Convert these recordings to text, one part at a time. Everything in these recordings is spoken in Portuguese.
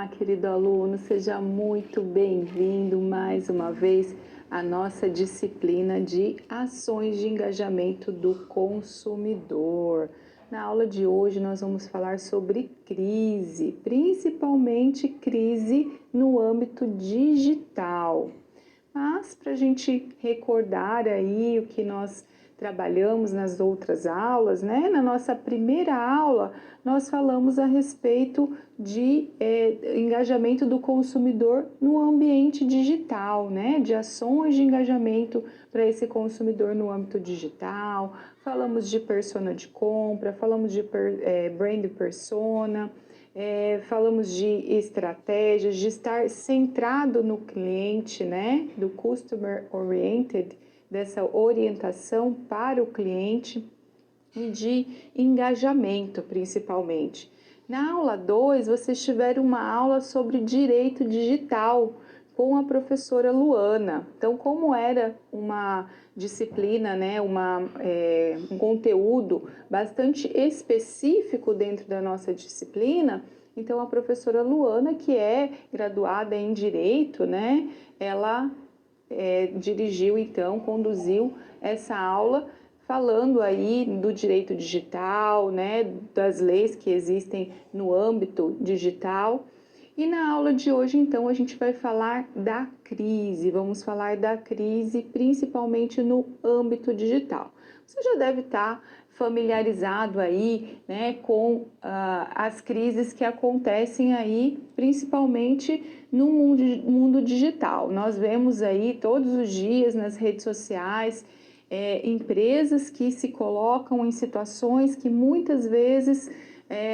Olá, querido aluno, seja muito bem-vindo mais uma vez à nossa disciplina de ações de engajamento do consumidor. Na aula de hoje nós vamos falar sobre crise, principalmente crise no âmbito digital. Mas para a gente recordar aí o que nós trabalhamos nas outras aulas, né? Na nossa primeira aula, nós falamos a respeito de engajamento do consumidor no ambiente digital, né? De ações de engajamento para esse consumidor no âmbito digital. Falamos de persona de compra, falamos de brand persona, falamos de estratégias, de estar centrado no cliente, né? Do customer oriented, dessa orientação para o cliente e de engajamento, principalmente. Na aula 2, vocês tiveram uma aula sobre direito digital com a professora Luana. Então, como era uma disciplina, né, um conteúdo bastante específico dentro da nossa disciplina, então a professora Luana, que é graduada em Direito, né, ela dirigiu, então, conduziu essa aula falando aí do direito digital, né, das leis que existem no âmbito digital. E na aula de hoje, então, a gente vai falar da crise, vamos falar da crise principalmente no âmbito digital. Você já deve estar familiarizado aí, né, com as crises que acontecem aí, principalmente no mundo digital. Nós vemos aí todos os dias nas redes sociais empresas que se colocam em situações que muitas vezes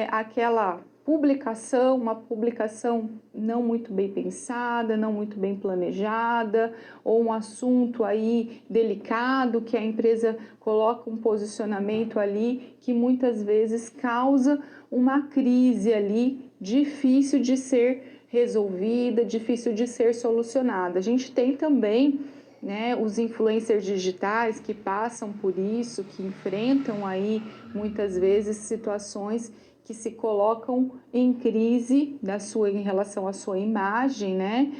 aquela publicação, uma publicação não muito bem pensada, não muito bem planejada, ou um assunto aí delicado que a empresa coloca um posicionamento ali que muitas vezes causa uma crise ali difícil de ser resolvida, difícil de ser solucionada. A gente tem também, né, os influencers digitais que passam por isso, que enfrentam aí muitas vezes situações que se colocam em crise em relação à sua imagem, né?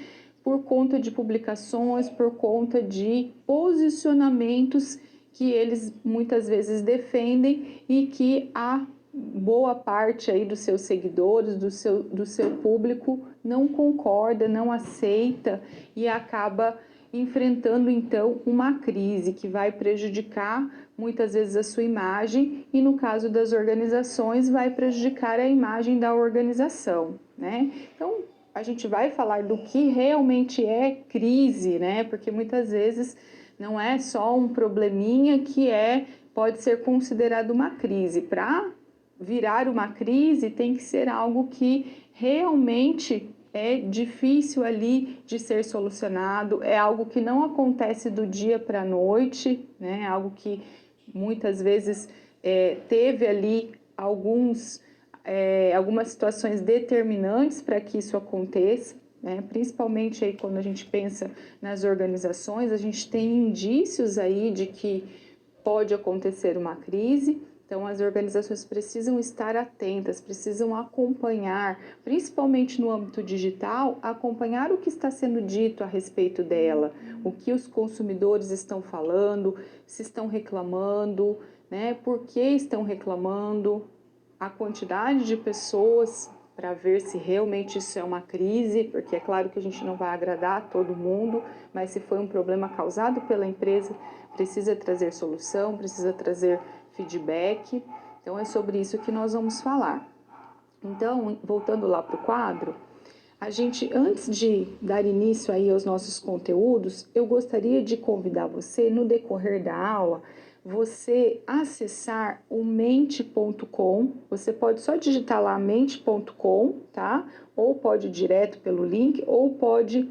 Por conta de publicações, por conta de posicionamentos que eles muitas vezes defendem e que a boa parte aí dos seus seguidores, do seu público não concorda, não aceita e acaba enfrentando então uma crise que vai prejudicar muitas vezes a sua imagem e no caso das organizações vai prejudicar a imagem da organização, né? Então a gente vai falar do que realmente é crise, né? Porque muitas vezes não é só um probleminha que pode ser considerado uma crise. Para virar uma crise tem que ser algo que realmente é difícil ali de ser solucionado, é algo que não acontece do dia para a noite, né? Algo que muitas vezes teve ali algumas situações determinantes para que isso aconteça, né? Principalmente aí quando a gente pensa nas organizações, a gente tem indícios aí de que pode acontecer uma crise. Então, as organizações precisam estar atentas, precisam acompanhar, principalmente no âmbito digital, acompanhar o que está sendo dito a respeito dela, o que os consumidores estão falando, se estão reclamando, né? Por que estão reclamando, a quantidade de pessoas para ver se realmente isso é uma crise, porque é claro que a gente não vai agradar todo mundo, mas se foi um problema causado pela empresa, precisa trazer solução, precisa trazer feedback. Então é sobre isso que nós vamos falar. Então, voltando lá para o quadro, a gente, antes de dar início aí aos nossos conteúdos, eu gostaria de convidar você, no decorrer da aula, você acessar o mente.com. Você pode só digitar lá mente.com, tá? Ou pode ir direto pelo link, ou pode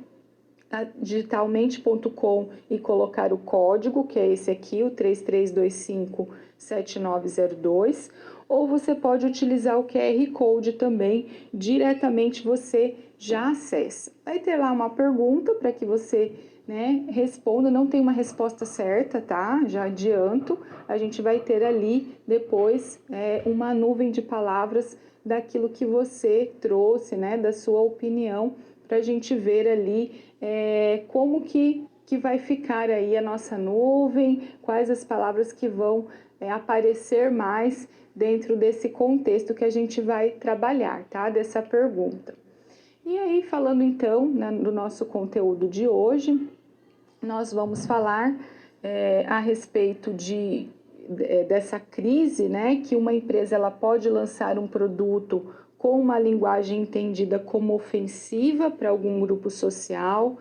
digitar o mente.com e colocar o código, que é esse aqui, o 33257902, ou você pode utilizar o QR Code também, diretamente você já acessa. Vai ter lá uma pergunta para que você, né, responda, não tem uma resposta certa, tá? Já adianto, a gente vai ter ali depois uma nuvem de palavras daquilo que você trouxe, né, da sua opinião, para a gente ver ali como que vai ficar aí a nossa nuvem, quais as palavras que vão aparecer mais dentro desse contexto que a gente vai trabalhar, tá? Dessa pergunta. E aí, falando então, né, do nosso conteúdo de hoje, nós vamos falar a respeito dessa crise, né, que uma empresa ela pode lançar um produto com uma linguagem entendida como ofensiva para algum grupo social.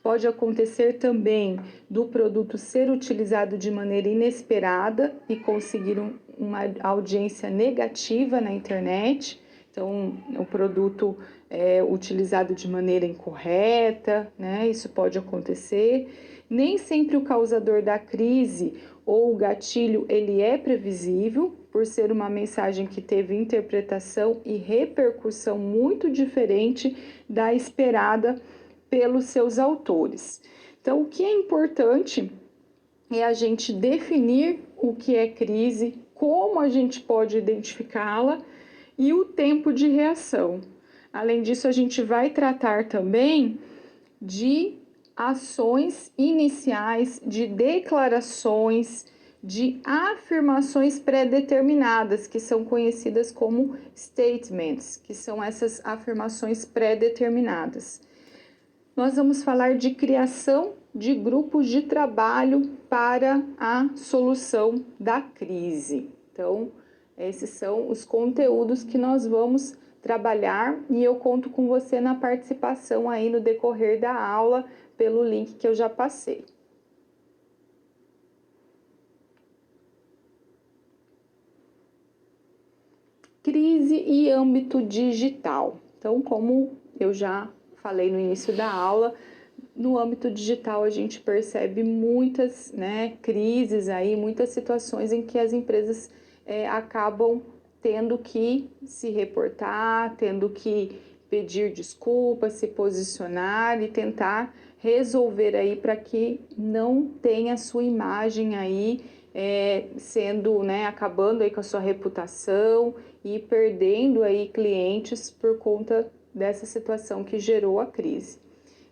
Pode acontecer também do produto ser utilizado de maneira inesperada e conseguir uma audiência negativa na internet. Então, o produto é utilizado de maneira incorreta, né? Isso pode acontecer. Nem sempre o causador da crise ou o gatilho ele é previsível, por ser uma mensagem que teve interpretação e repercussão muito diferente da esperada pelos seus autores. Então, o que é importante é a gente definir o que é crise, como a gente pode identificá-la e o tempo de reação. Além disso, a gente vai tratar também de ações iniciais, de declarações, de afirmações pré-determinadas, que são conhecidas como statements, que são essas afirmações pré-determinadas. Nós vamos falar de criação de grupos de trabalho para a solução da crise. Então, esses são os conteúdos que nós vamos trabalhar e eu conto com você na participação aí no decorrer da aula pelo link que eu já passei. Crise e âmbito digital. Então, como eu já falei no início da aula, no âmbito digital a gente percebe muitas crises aí, muitas situações em que as empresas acabam tendo que se reportar, tendo que pedir desculpas, se posicionar e tentar resolver aí para que não tenha sua imagem aí sendo, acabando aí com a sua reputação e perdendo aí clientes por conta dessa situação que gerou a crise.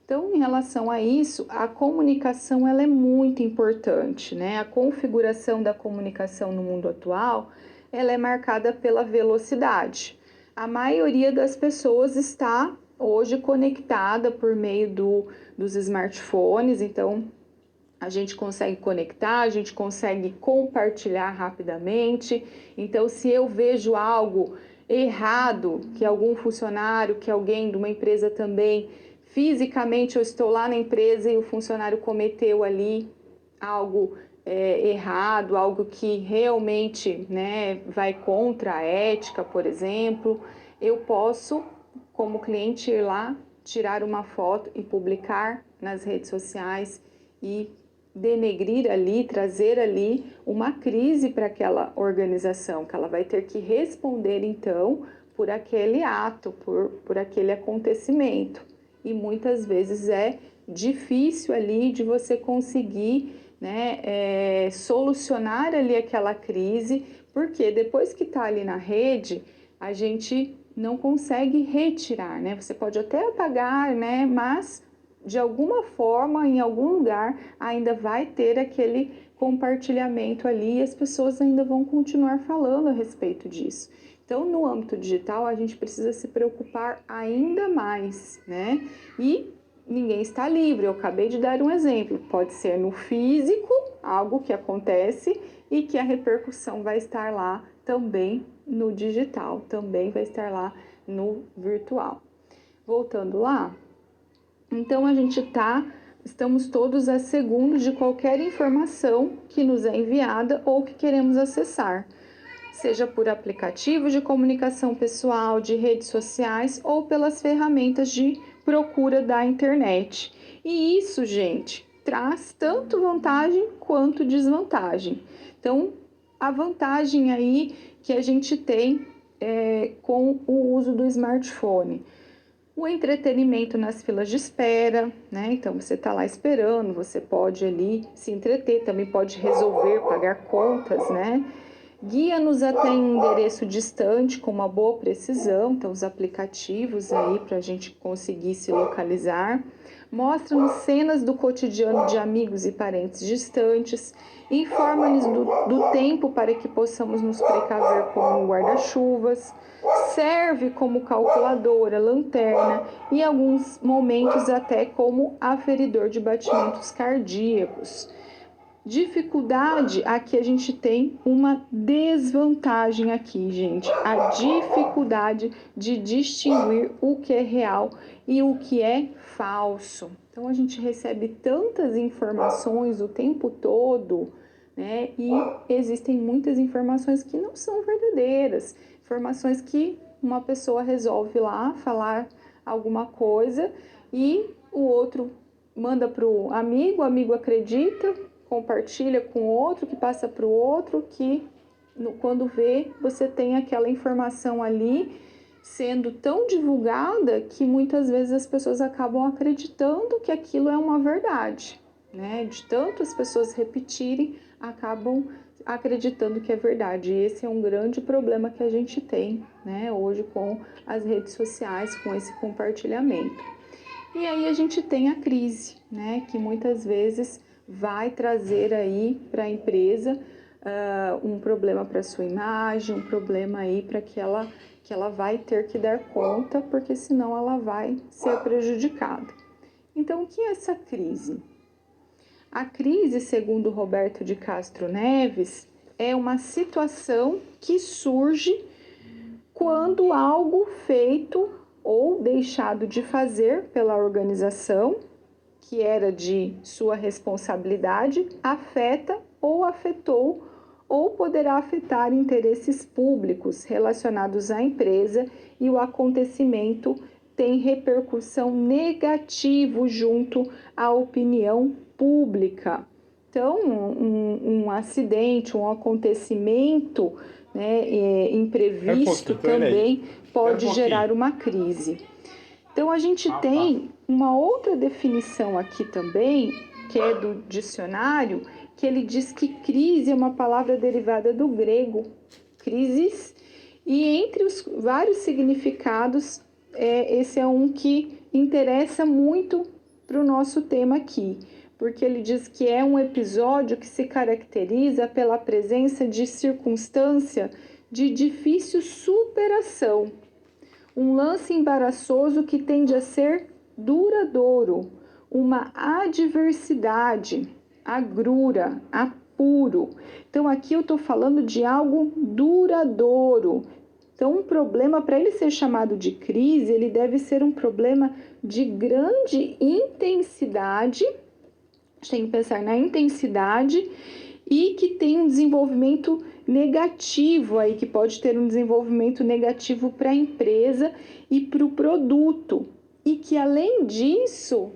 Então, em relação a isso, a comunicação ela é muito importante, né? A configuração da comunicação no mundo atual, ela é marcada pela velocidade. A maioria das pessoas está hoje conectada por meio dos smartphones, então a gente consegue conectar, a gente consegue compartilhar rapidamente. Então, se eu vejo algo errado, que algum funcionário, que alguém de uma empresa também, fisicamente eu estou lá na empresa e o funcionário cometeu ali algo errado, algo que realmente vai contra a ética, por exemplo, eu posso, como cliente, ir lá, tirar uma foto e publicar nas redes sociais e denegrir ali, trazer ali uma crise para aquela organização, que ela vai ter que responder então por aquele ato, por aquele acontecimento. E muitas vezes é difícil ali de você conseguir solucionar ali aquela crise, porque depois que está ali na rede, a gente não consegue retirar, né? Você pode até apagar, mas de alguma forma, em algum lugar, ainda vai ter aquele compartilhamento ali e as pessoas ainda vão continuar falando a respeito disso. Então, no âmbito digital, a gente precisa se preocupar ainda mais, né? E ninguém está livre. Eu acabei de dar um exemplo. Pode ser no físico, algo que acontece e que a repercussão vai estar lá também no digital, também vai estar lá no virtual. Voltando lá, então a gente estamos todos a segundos de qualquer informação que nos é enviada ou que queremos acessar, seja por aplicativos de comunicação pessoal, de redes sociais ou pelas ferramentas de procura da internet. E isso, gente, traz tanto vantagem quanto desvantagem. Então, a vantagem aí que a gente tem com o uso do smartphone. O entretenimento nas filas de espera, né? Então você está lá esperando, você pode ali se entreter, também pode resolver, pagar contas, né? guia-nos até um endereço distante com uma boa precisão, então os aplicativos aí para a gente conseguir se localizar, mostra-nos cenas do cotidiano de amigos e parentes distantes, informa-nos do tempo para que possamos nos precaver com um guarda-chuvas, serve como calculadora, lanterna e em alguns momentos até como aferidor de batimentos cardíacos. Dificuldade, aqui a gente tem uma desvantagem aqui, gente. A dificuldade de distinguir o que é real e o que é falso. Então a gente recebe tantas informações o tempo todo, né? E existem muitas informações que não são verdadeiras. Informações que uma pessoa resolve lá falar alguma coisa e o outro manda para o amigo acredita, compartilha com outro, que passa para o outro, que quando vê, você tem aquela informação ali sendo tão divulgada que muitas vezes as pessoas acabam acreditando que aquilo é uma verdade, né? De tanto as pessoas repetirem, acabam acreditando que é verdade. E esse é um grande problema que a gente tem, né, hoje com as redes sociais, com esse compartilhamento. E aí a gente tem a crise, né, que muitas vezes vai trazer aí para a empresa um problema para sua imagem, um problema aí para que ela vai ter que dar conta, porque senão ela vai ser prejudicada. Então, o que é essa crise? A crise, segundo Roberto de Castro Neves, é uma situação que surge quando algo feito ou deixado de fazer pela organização, que era de sua responsabilidade, afeta ou afetou ou poderá afetar interesses públicos relacionados à empresa e o acontecimento tem repercussão negativa junto à opinião pública. Então, um acidente, um acontecimento, né, imprevisto também pode gerar uma crise. Então, a gente tem uma outra definição aqui também, que é do dicionário, que ele diz que crise é uma palavra derivada do grego, crisis, e entre os vários significados, esse é um que interessa muito para o nosso tema aqui, porque ele diz que é um episódio que se caracteriza pela presença de circunstância de difícil superação, um lance embaraçoso que tende a ser duradouro, uma adversidade, agrura, apuro. Então aqui eu estou falando de algo duradouro. Então um problema, para ele ser chamado de crise, ele deve ser um problema de grande intensidade, a gente tem que pensar na intensidade, e que tem um desenvolvimento negativo aí, que pode ter um desenvolvimento negativo para a empresa e para o produto, e que além disso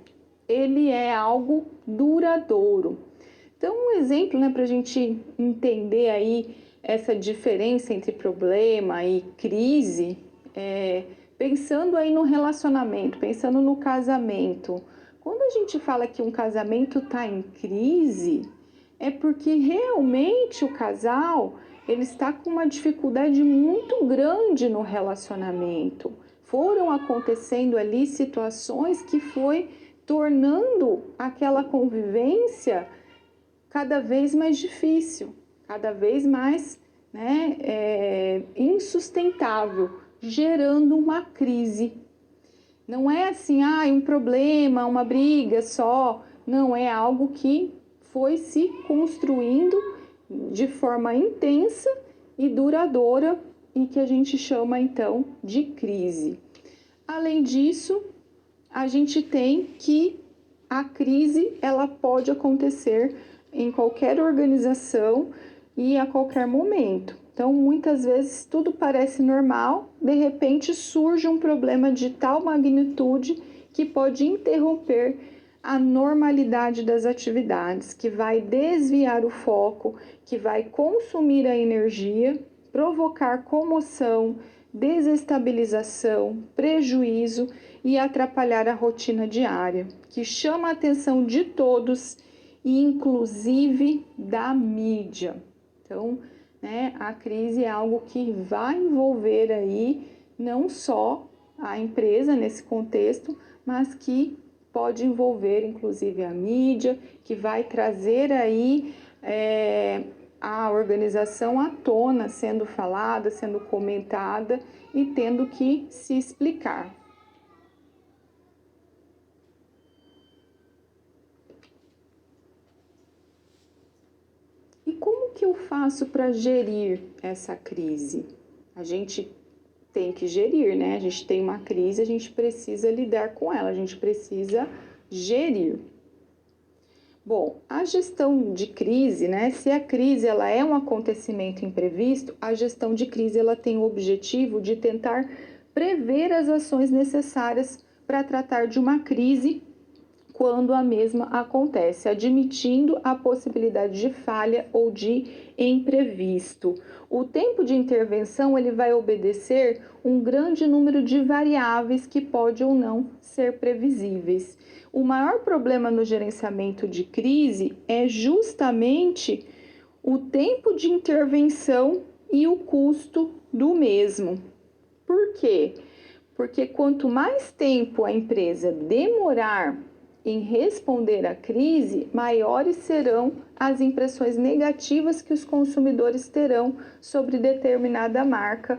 ele é algo duradouro. Então, um exemplo, né, para a gente entender aí essa diferença entre problema e crise, pensando aí no relacionamento, pensando no casamento. Quando a gente fala que um casamento está em crise, é porque realmente o casal ele está com uma dificuldade muito grande no relacionamento. Foram acontecendo ali situações que foi tornando aquela convivência cada vez mais difícil, cada vez mais, né, insustentável, gerando uma crise. Não é assim, um problema, uma briga só. Não, é algo que foi se construindo de forma intensa e duradoura e que a gente chama então de crise. Além disso, a gente tem que a crise ela pode acontecer em qualquer organização e a qualquer momento. Então, muitas vezes tudo parece normal, de repente surge um problema de tal magnitude que pode interromper a normalidade das atividades, que vai desviar o foco, que vai consumir a energia, provocar comoção, desestabilização, prejuízo e atrapalhar a rotina diária, que chama a atenção de todos e inclusive da mídia. Então, né, a crise é algo que vai envolver aí não só a empresa nesse contexto, mas que pode envolver inclusive a mídia, que vai trazer aí a organização à tona, sendo falada, sendo comentada e tendo que se explicar. E como que eu faço para gerir essa crise? A gente tem que gerir, né? A gente tem uma crise, a gente precisa lidar com ela, a gente precisa gerir. Bom, a gestão de crise, né? Se a crise ela é um acontecimento imprevisto, a gestão de crise ela tem o objetivo de tentar prever as ações necessárias para tratar de uma crise quando a mesma acontece, admitindo a possibilidade de falha ou de imprevisto. O tempo de intervenção ele vai obedecer um grande número de variáveis que pode ou não ser previsíveis. O maior problema no gerenciamento de crise é justamente o tempo de intervenção e o custo do mesmo. Por quê? Porque quanto mais tempo a empresa demorar em responder à crise, maiores serão as impressões negativas que os consumidores terão sobre determinada marca,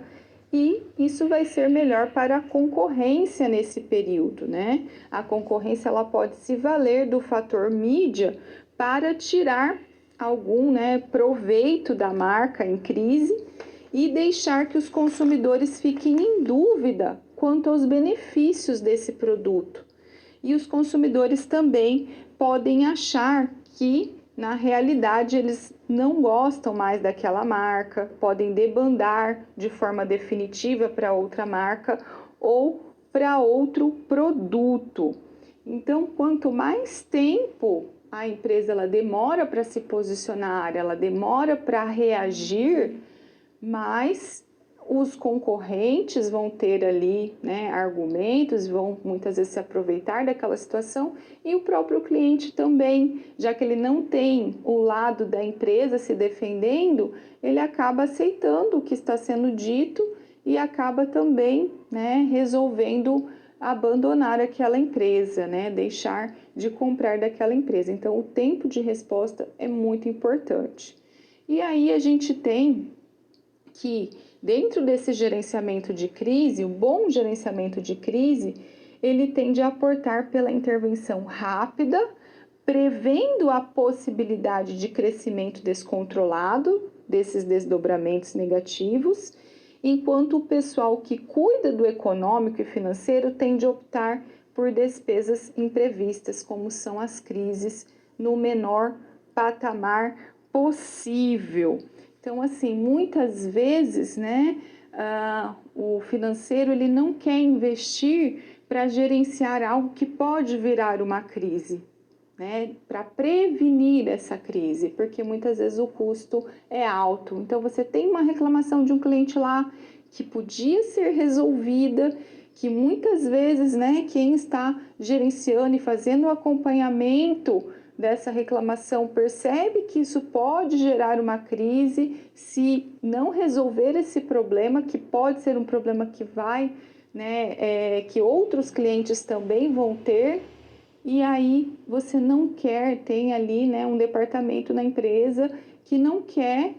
e isso vai ser melhor para a concorrência nesse período, né? A concorrência ela pode se valer do fator mídia para tirar algum, né, proveito da marca em crise e deixar que os consumidores fiquem em dúvida quanto aos benefícios desse produto. E os consumidores também podem achar que, na realidade, eles não gostam mais daquela marca, podem debandar de forma definitiva para outra marca ou para outro produto. Então, quanto mais tempo a empresa ela demora para se posicionar, ela demora para reagir, mais os concorrentes vão ter ali, né, argumentos, vão muitas vezes se aproveitar daquela situação, e o próprio cliente também, já que ele não tem o lado da empresa se defendendo, ele acaba aceitando o que está sendo dito e acaba também, né, resolvendo abandonar aquela empresa, né, deixar de comprar daquela empresa. Então, o tempo de resposta é muito importante. E aí a gente tem que dentro desse gerenciamento de crise, o bom gerenciamento de crise, ele tende a aportar pela intervenção rápida, prevendo a possibilidade de crescimento descontrolado desses desdobramentos negativos, enquanto o pessoal que cuida do econômico e financeiro tende a optar por despesas imprevistas, como são as crises, no menor patamar possível. Então, assim, muitas vezes, né, o financeiro ele não quer investir para gerenciar algo que pode virar uma crise, né, para prevenir essa crise, porque muitas vezes o custo é alto. Então, você tem uma reclamação de um cliente lá que podia ser resolvida, que muitas vezes, né, quem está gerenciando e fazendo o acompanhamento dessa reclamação percebe que isso pode gerar uma crise se não resolver esse problema, que pode ser um problema que vai, né, que outros clientes também vão ter, e aí você não quer, tem ali, né, um departamento na empresa que não quer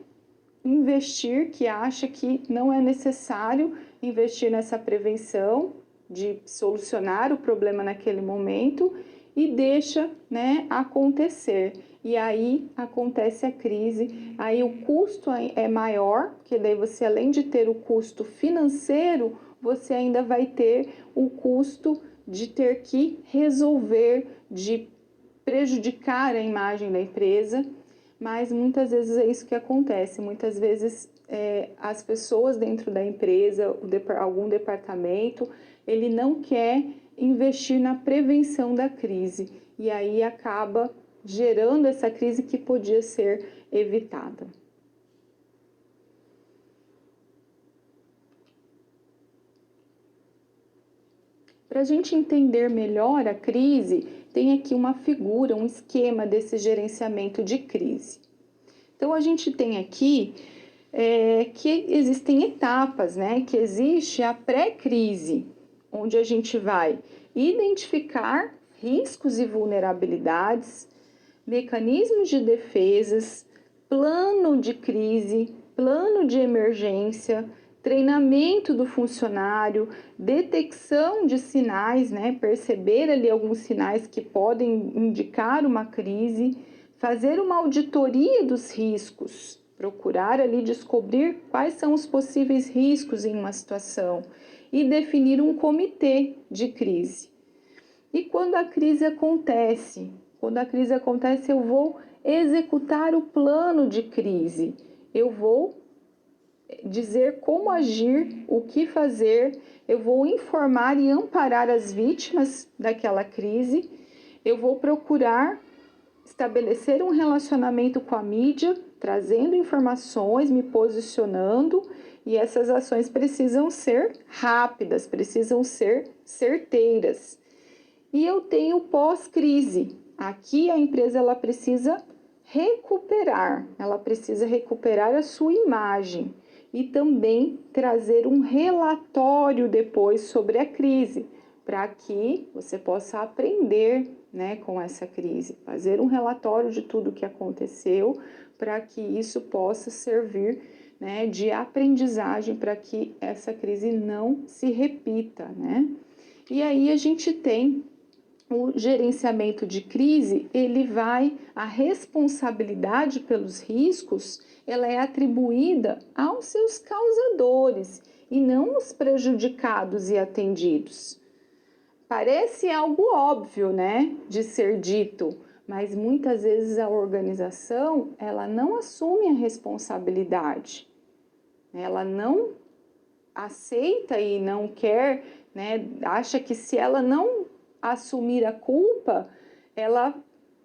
investir, que acha que não é necessário investir nessa prevenção de solucionar o problema naquele momento e deixa, né, acontecer. E aí acontece a crise, aí o custo é maior, porque daí você, além de ter o custo financeiro, você ainda vai ter o custo de ter que resolver, de prejudicar a imagem da empresa, mas muitas vezes é isso que acontece. Muitas vezes as pessoas dentro da empresa, algum departamento, ele não quer investir na prevenção da crise e aí acaba gerando essa crise que podia ser evitada. Para a gente entender melhor a crise, tem aqui uma figura, um esquema desse gerenciamento de crise. Então, a gente tem aqui que existem etapas, né? Que existe a pré-crise, onde a gente vai identificar riscos e vulnerabilidades, mecanismos de defesas, plano de crise, plano de emergência, treinamento do funcionário, detecção de sinais, né? Perceber ali alguns sinais que podem indicar uma crise, fazer uma auditoria dos riscos, procurar ali descobrir quais são os possíveis riscos em uma situação e definir um comitê de crise. E quando a crise acontece? Quando a crise acontece, eu vou executar o plano de crise. Eu vou dizer como agir, o que fazer, eu vou informar e amparar as vítimas daquela crise, eu vou procurar estabelecer um relacionamento com a mídia, trazendo informações, me posicionando, e essas ações precisam ser rápidas, precisam ser certeiras. E eu tenho pós-crise. Aqui a empresa ela precisa recuperar a sua imagem e também trazer um relatório depois sobre a crise, para que você possa aprender, né, com essa crise, fazer um relatório de tudo que aconteceu, para que isso possa servir, né, de aprendizagem para que essa crise não se repita, né? E aí a gente tem o gerenciamento de crise, a responsabilidade pelos riscos, ela é atribuída aos seus causadores e não aos prejudicados e atendidos. Parece algo óbvio, né, de ser dito, mas muitas vezes a organização, ela não assume a responsabilidade. Ela não aceita e não quer, né, acha que se ela não assumir a culpa, ela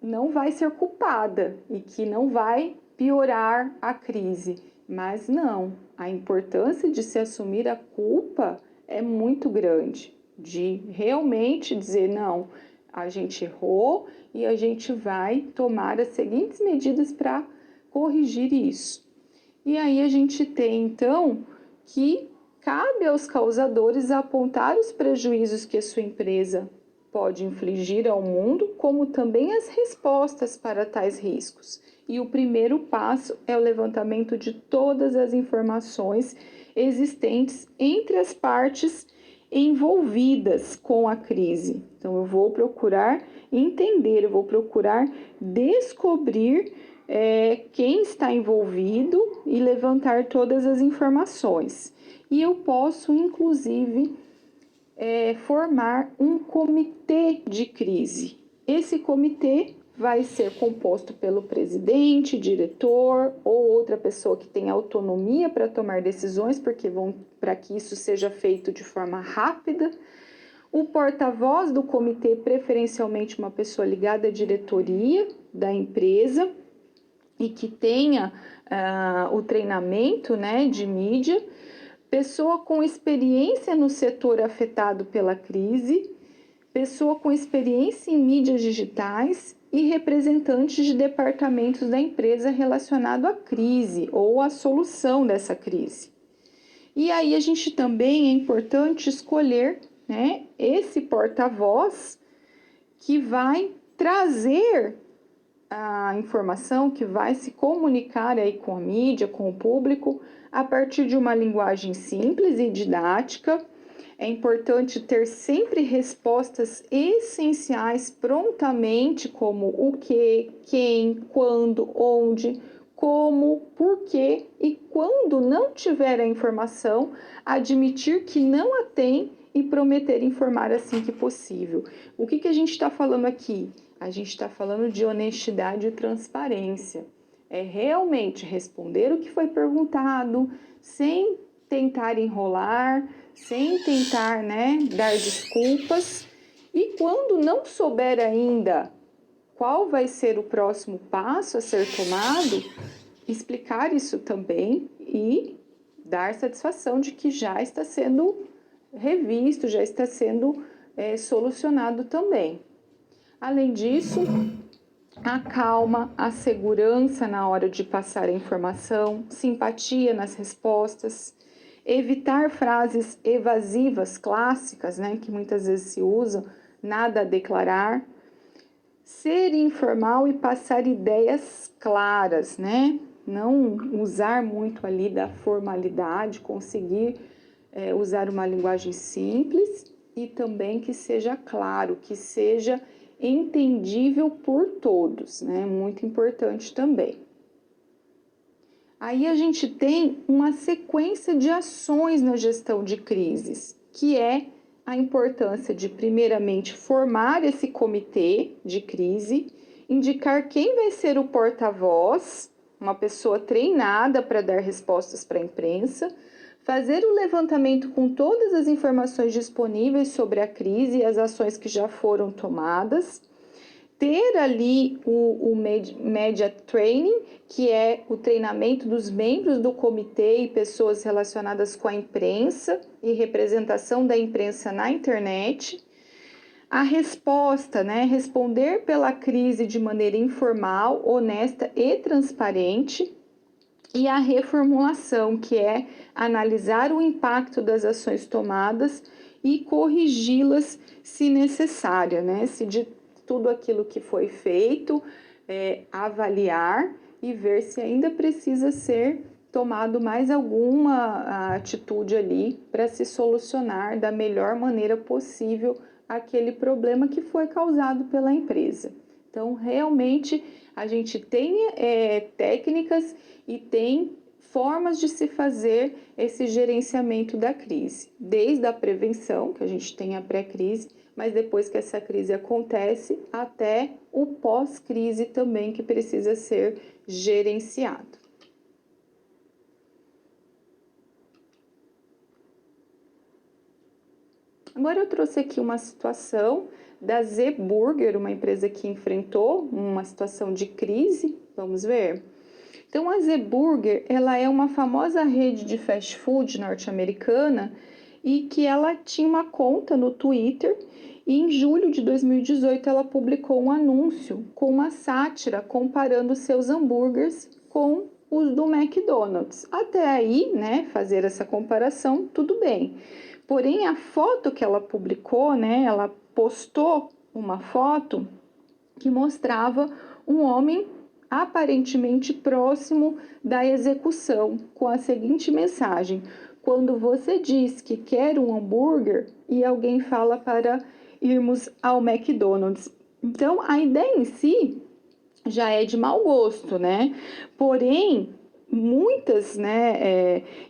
não vai ser culpada e que não vai piorar a crise. Mas não, a importância de se assumir a culpa é muito grande, de realmente dizer não, a gente errou e a gente vai tomar as seguintes medidas para corrigir isso. E aí a gente tem então que cabe aos causadores apontar os prejuízos que a sua empresa pode infligir ao mundo, como também as respostas para tais riscos. E o primeiro passo é o levantamento de todas as informações existentes entre as partes envolvidas com a crise. Então, eu vou procurar entender, eu vou procurar descobrir quem está envolvido e levantar todas as informações. E eu posso, inclusive, formar um comitê de crise. Esse comitê vai ser composto pelo presidente, diretor ou outra pessoa que tem autonomia para tomar decisões, porque para que isso seja feito de forma rápida. O porta-voz do comitê, preferencialmente uma pessoa ligada à diretoria da empresa e que tenha o treinamento, né, de mídia. Pessoa com experiência no setor afetado pela crise, pessoa com experiência em mídias digitais e representantes de departamentos da empresa relacionado à crise ou à solução dessa crise. E aí a gente também é importante escolher, né, esse porta-voz que vai trazer a informação, que vai se comunicar aí com a mídia, com o público, a partir de uma linguagem simples e didática. É importante ter sempre respostas essenciais prontamente, como o que, quem, quando, onde, como, por quê, e quando não tiver a informação, admitir que não a tem e prometer informar assim que possível. O que a gente está falando aqui? A gente está falando de honestidade e transparência. É realmente responder o que foi perguntado, sem tentar enrolar, sem tentar, né, dar desculpas. E quando não souber ainda qual vai ser o próximo passo a ser tomado, explicar isso também e dar satisfação de que já está sendo revisto, já está sendo solucionado também. Além disso, a calma, a segurança na hora de passar a informação, simpatia nas respostas, evitar frases evasivas clássicas, né, que muitas vezes se usam, nada a declarar, ser informal e passar ideias claras, né, não usar muito ali da formalidade, conseguir usar uma linguagem simples e também que seja claro, que seja entendível por todos, né? Muito importante também. Aí a gente tem uma sequência de ações na gestão de crises, que é a importância de, primeiramente, formar esse comitê de crise, indicar quem vai ser o porta-voz, uma pessoa treinada para dar respostas para a imprensa, fazer o levantamento com todas as informações disponíveis sobre a crise e as ações que já foram tomadas, ter ali o Media Training, que é o treinamento dos membros do comitê e pessoas relacionadas com a imprensa e representação da imprensa na internet. A resposta, né? Responder pela crise de maneira informal, honesta e transparente. E a reformulação, que é analisar o impacto das ações tomadas e corrigi-las se necessária, né? Se de tudo aquilo que foi feito, avaliar e ver se ainda precisa ser tomado mais alguma atitude ali para se solucionar da melhor maneira possível aquele problema que foi causado pela empresa. Então, realmente, a gente tem técnicas e tem formas de se fazer esse gerenciamento da crise, desde a prevenção, que a gente tem a pré-crise, mas depois que essa crise acontece, até o pós-crise também, que precisa ser gerenciado. Agora eu trouxe aqui uma situação da Zeeburger, uma empresa que enfrentou uma situação de crise, vamos ver. Então a Zeeburger, ela é uma famosa rede de fast food norte-americana e que ela tinha uma conta no Twitter e em julho de 2018 ela publicou um anúncio com uma sátira comparando seus hambúrgueres com os do McDonald's. Até aí, né, fazer essa comparação, tudo bem. Porém, a foto que ela publicou, né, ela postou uma foto que mostrava um homem aparentemente próximo da execução, com a seguinte mensagem: quando você diz que quer um hambúrguer e alguém fala para irmos ao McDonald's. Então, a ideia em si já é de mau gosto, né? Porém, muitas,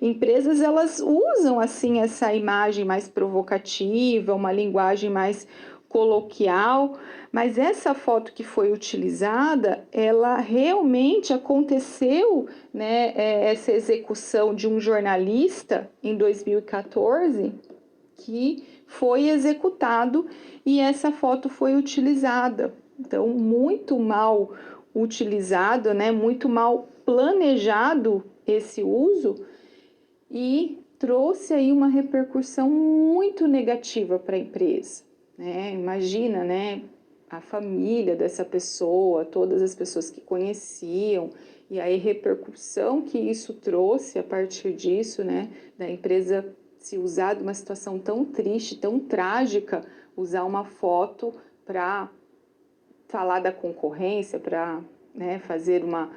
empresas, elas usam assim essa imagem mais provocativa, uma linguagem mais coloquial, mas essa foto que foi utilizada, ela realmente aconteceu, né, essa execução de um jornalista em 2014 que foi executado e essa foto foi utilizada. Então, muito mal utilizado, né? Muito mal planejado esse uso e trouxe aí uma repercussão muito negativa para a empresa, né? Imagina, né? A família dessa pessoa, todas as pessoas que conheciam e aí repercussão que isso trouxe a partir disso, né? Da empresa se usar de uma situação tão triste, tão trágica, usar uma foto para falar da concorrência, para, né, fazer uma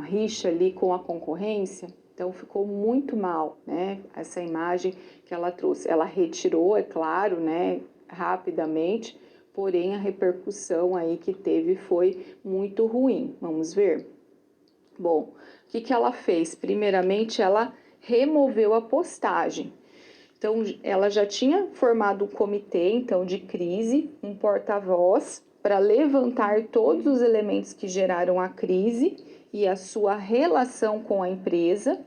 rixa ali com a concorrência. Então ficou muito mal, né, essa imagem que ela trouxe. Ela retirou, é claro, né, rapidamente, porém a repercussão aí que teve foi muito ruim. Vamos ver? Bom, o que ela fez? Primeiramente, ela removeu a postagem. Então, ela já tinha formado um comitê, então, de crise, um porta-voz, para levantar todos os elementos que geraram a crise e a sua relação com a empresa.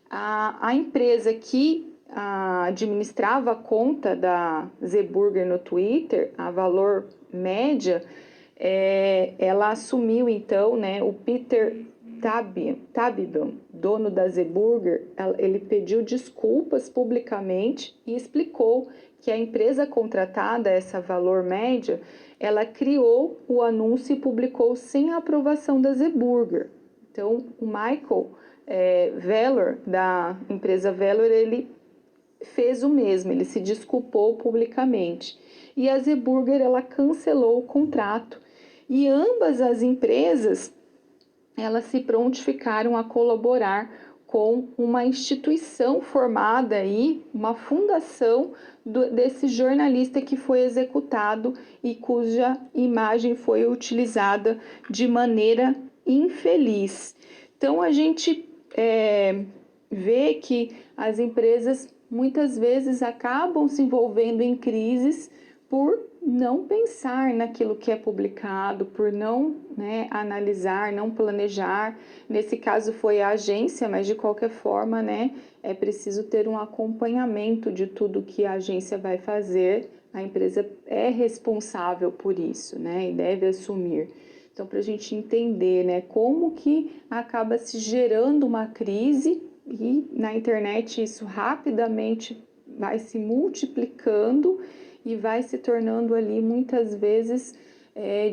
A empresa que administrava a conta da Zeeburger no Twitter, a Valor Média, ela assumiu, então, né, o Peter Tabidon, dono da Zeeburger, ele pediu desculpas publicamente e explicou que a empresa contratada, essa Valor Média, ela criou o anúncio e publicou sem a aprovação da Zeburger. Então, o Michael Valor, da empresa Valor, ele fez o mesmo, ele se desculpou publicamente. E a Zeburger, ela cancelou o contrato. E ambas as empresas, elas se prontificaram a colaborar com uma instituição formada aí, uma fundação desse jornalista que foi executado e cuja imagem foi utilizada de maneira infeliz. Então a gente vê que as empresas muitas vezes acabam se envolvendo em crises por não pensar naquilo que é publicado, por não analisar, não planejar. Nesse caso foi a agência, mas de qualquer forma, é preciso ter um acompanhamento de tudo que a agência vai fazer. A empresa é responsável por isso, e deve assumir. Então, para a gente entender, como que acaba se gerando uma crise, e na internet isso rapidamente vai se multiplicando e vai se tornando ali muitas vezes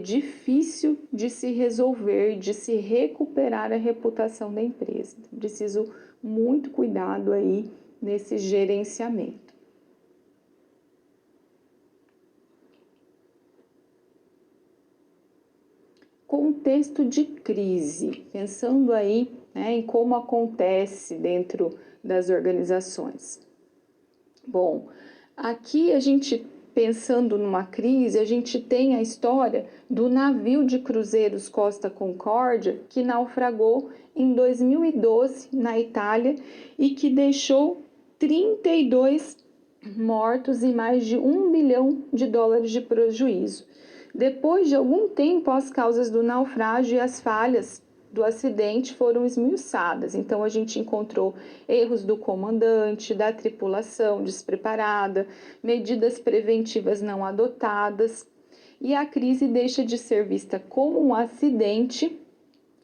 difícil de se resolver, de se recuperar a reputação da empresa. Então, preciso muito cuidado aí nesse gerenciamento. Contexto de crise, pensando aí em como acontece dentro das organizações. Bom, aqui a gente, pensando numa crise, a gente tem a história do navio de cruzeiros Costa Concórdia, que naufragou em 2012 na Itália e que deixou 32 mortos e mais de $1 bilhão de prejuízo. Depois de algum tempo, as causas do naufrágio e as falhas do acidente foram esmiuçadas. Então, a gente encontrou erros do comandante, da tripulação despreparada, medidas preventivas não adotadas, e a crise deixa de ser vista como um acidente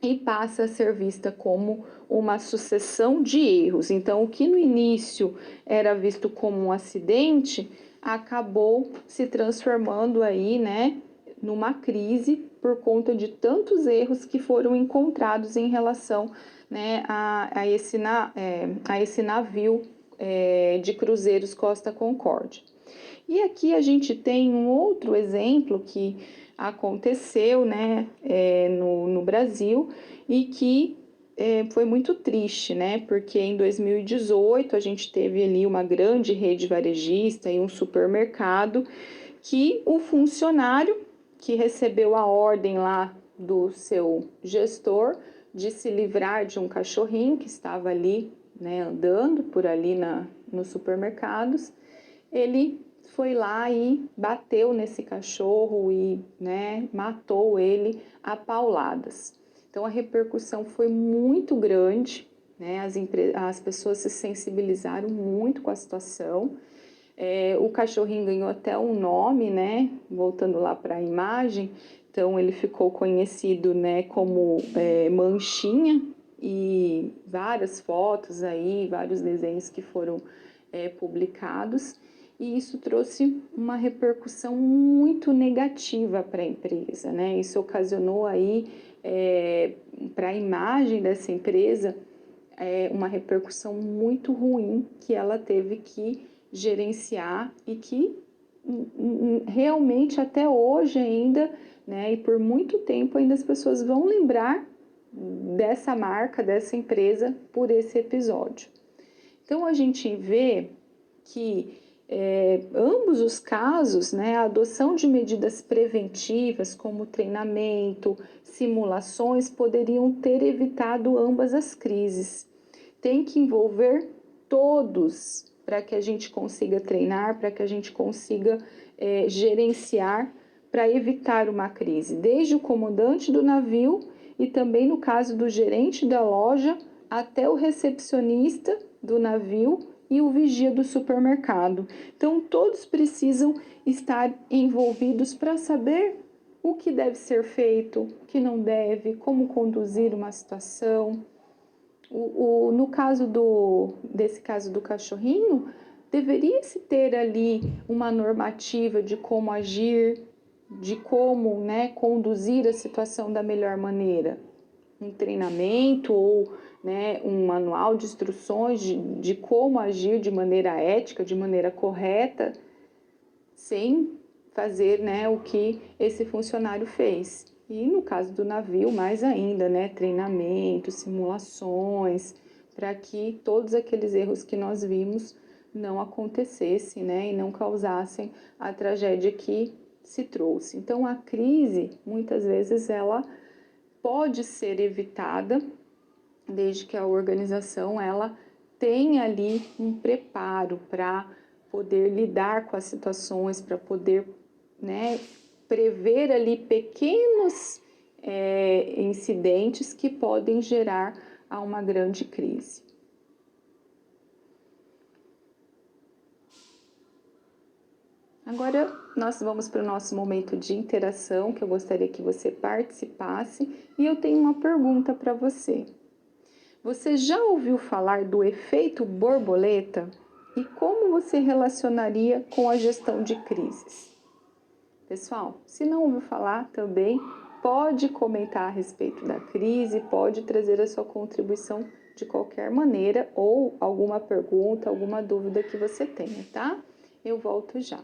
e passa a ser vista como uma sucessão de erros. Então, o que no início era visto como um acidente, acabou se transformando aí, numa crise por conta de tantos erros que foram encontrados em relação a esse navio de cruzeiros Costa Concórdia. E aqui a gente tem um outro exemplo que aconteceu no Brasil e que foi muito triste, porque em 2018 a gente teve ali uma grande rede varejista e um supermercado que o funcionário que recebeu a ordem lá do seu gestor de se livrar de um cachorrinho que estava ali, andando por ali nos supermercados, ele foi lá e bateu nesse cachorro e matou ele a pauladas. Então a repercussão foi muito grande, as pessoas se sensibilizaram muito com a situação. O cachorrinho ganhou até um nome, voltando lá para a imagem, então ele ficou conhecido como Manchinha, e várias fotos aí, vários desenhos que foram publicados, e isso trouxe uma repercussão muito negativa para a empresa, Isso ocasionou aí para a imagem dessa empresa uma repercussão muito ruim que ela teve que gerenciar e que realmente até hoje ainda, e por muito tempo ainda as pessoas vão lembrar dessa marca, dessa empresa por esse episódio. Então a gente vê que ambos os casos, a adoção de medidas preventivas como treinamento, simulações, poderiam ter evitado ambas as crises. Tem que envolver todos para que a gente consiga treinar, para que a gente consiga gerenciar, para evitar uma crise, desde o comandante do navio e também no caso do gerente da loja, até o recepcionista do navio e o vigia do supermercado. Então, todos precisam estar envolvidos para saber o que deve ser feito, o que não deve, como conduzir uma situação. No caso desse caso do cachorrinho, deveria-se ter ali uma normativa de como agir, de como, né, conduzir a situação da melhor maneira. Um treinamento ou, né, um manual de instruções de como agir de maneira ética, de maneira correta, sem fazer, né, o que esse funcionário fez. E no caso do navio, mais ainda, né, treinamento, simulações, para que todos aqueles erros que nós vimos não acontecessem, né, e não causassem a tragédia que se trouxe. Então, a crise, muitas vezes, ela pode ser evitada desde que a organização ela tenha ali um preparo para poder lidar com as situações, para poder, né, prever ali pequenos incidentes que podem gerar a uma grande crise. Agora nós vamos para o nosso momento de interação, que eu gostaria que você participasse, e eu tenho uma pergunta para você. Você já ouviu falar do efeito borboleta? E como você relacionaria com a gestão de crises? Pessoal, se não ouviu falar também, pode comentar a respeito da crise, pode trazer a sua contribuição de qualquer maneira ou alguma pergunta, alguma dúvida que você tenha, tá? Eu volto já.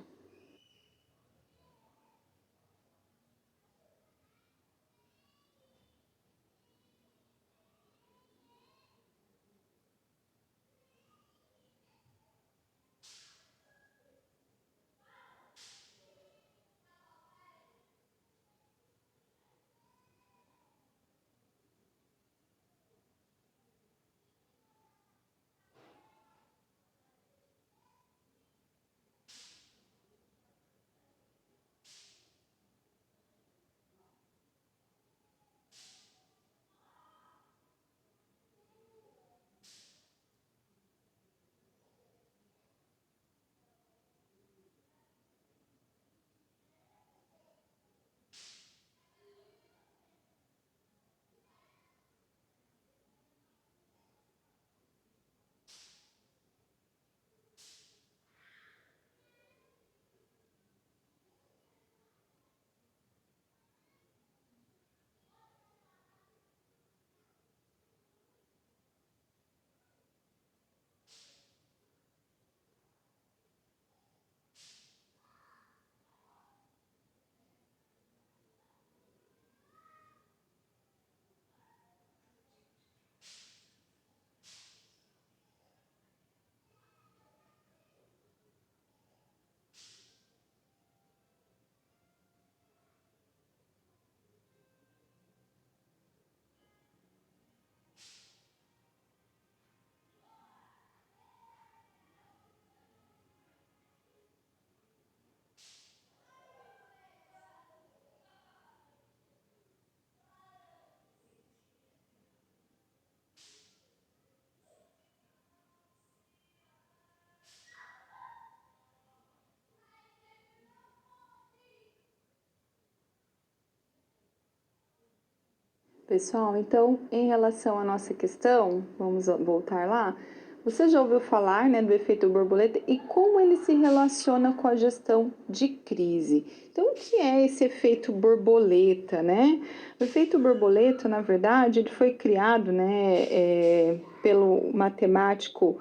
Pessoal, então, em relação à nossa questão, vamos voltar lá. Você já ouviu falar, né, do efeito borboleta e como ele se relaciona com a gestão de crise? Então, o que é esse efeito borboleta, né? O efeito borboleta, na verdade, ele foi criado, né, pelo matemático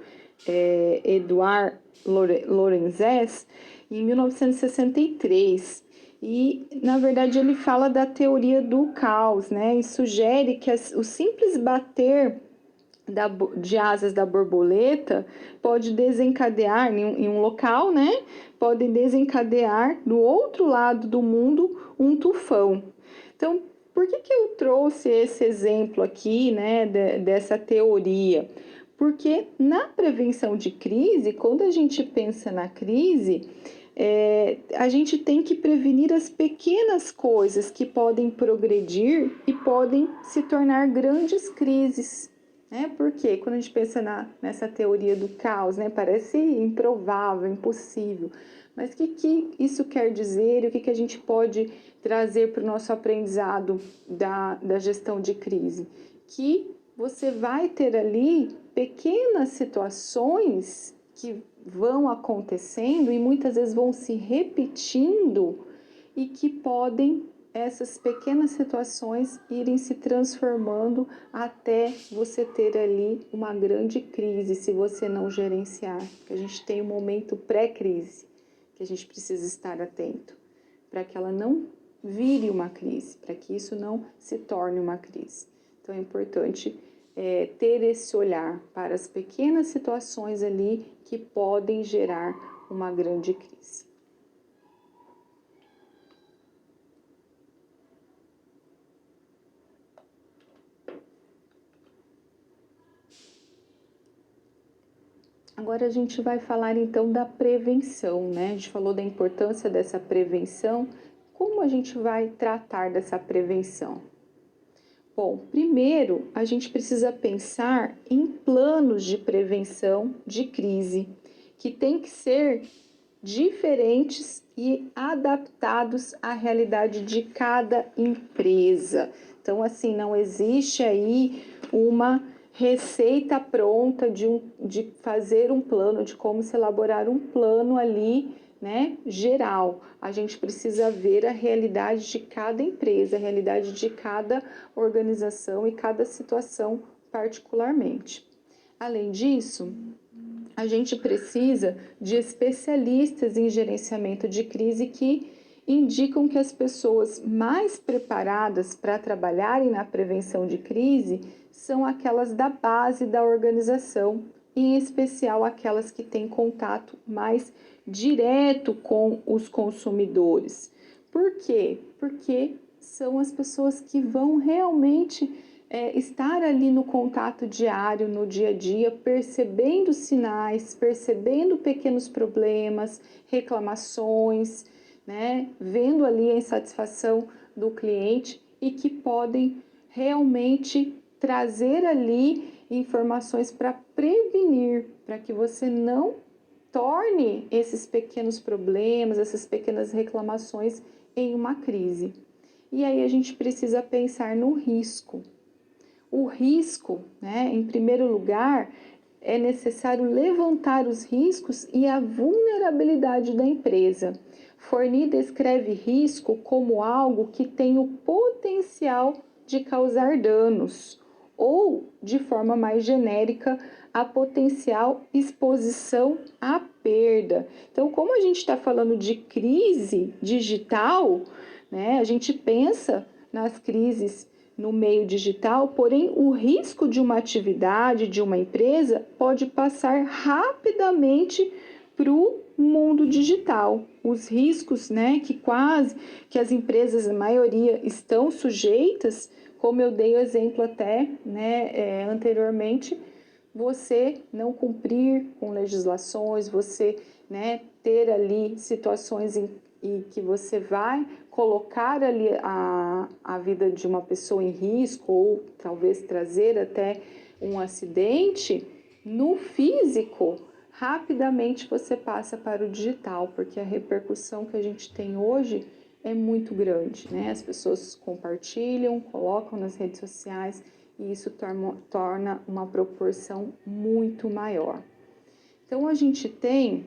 Edouard Lorenz em 1963. E, na verdade, ele fala da teoria do caos, né? E sugere que o simples bater de asas da borboleta pode desencadear em um local, né? Pode desencadear do outro lado do mundo um tufão. Então, por que eu trouxe esse exemplo aqui, né? Dessa teoria? Porque na prevenção de crise, quando a gente pensa na crise, a gente tem que prevenir as pequenas coisas que podem progredir e podem se tornar grandes crises. Né? Porque quando a gente pensa nessa teoria do caos, né, parece improvável, impossível. Mas o que isso quer dizer e o que a gente pode trazer para o nosso aprendizado da gestão de crise? Que você vai ter ali pequenas situações que vão acontecendo e muitas vezes vão se repetindo e que podem essas pequenas situações irem se transformando até você ter ali uma grande crise se você não gerenciar. A gente tem um momento pré-crise que a gente precisa estar atento para que ela não vire uma crise, para que isso não se torne uma crise. Então é importante ter esse olhar para as pequenas situações ali que podem gerar uma grande crise. Agora a gente vai falar então da prevenção, né? A gente falou da importância dessa prevenção. Como a gente vai tratar dessa prevenção? Bom, primeiro a gente precisa pensar em planos de prevenção de crise, que tem que ser diferentes e adaptados à realidade de cada empresa. Então, assim, não existe aí uma receita pronta de fazer um plano, de como se elaborar um plano ali, né, geral. A gente precisa ver a realidade de cada empresa, a realidade de cada organização e cada situação particularmente. Além disso, a gente precisa de especialistas em gerenciamento de crise que indicam que as pessoas mais preparadas para trabalharem na prevenção de crise são aquelas da base da organização, em especial aquelas que têm contato mais direto com os consumidores. Por quê? Porque são as pessoas que vão realmente estar ali no contato diário, no dia a dia, percebendo sinais, percebendo pequenos problemas, reclamações, né? Vendo ali a insatisfação do cliente e que podem realmente trazer ali informações para prevenir, para que você não torne esses pequenos problemas, essas pequenas reclamações em uma crise. E aí a gente precisa pensar no risco. O risco, né, em primeiro lugar, é necessário levantar os riscos e a vulnerabilidade da empresa. Forni descreve risco como algo que tem o potencial de causar danos, ou, de forma mais genérica, a potencial exposição à perda. Então, como a gente está falando de crise digital, né, a gente pensa nas crises no meio digital, porém o risco de uma atividade, de uma empresa, pode passar rapidamente para o mundo digital. Os riscos, né, que as empresas, a maioria, estão sujeitas, como eu dei o exemplo até, né, anteriormente, você não cumprir com legislações, você, né, ter ali situações e que você vai colocar ali a vida de uma pessoa em risco ou talvez trazer até um acidente, no físico, rapidamente você passa para o digital, porque a repercussão que a gente tem hoje é muito grande, né? As pessoas compartilham, colocam nas redes sociais e isso torna uma proporção muito maior. Então, a gente tem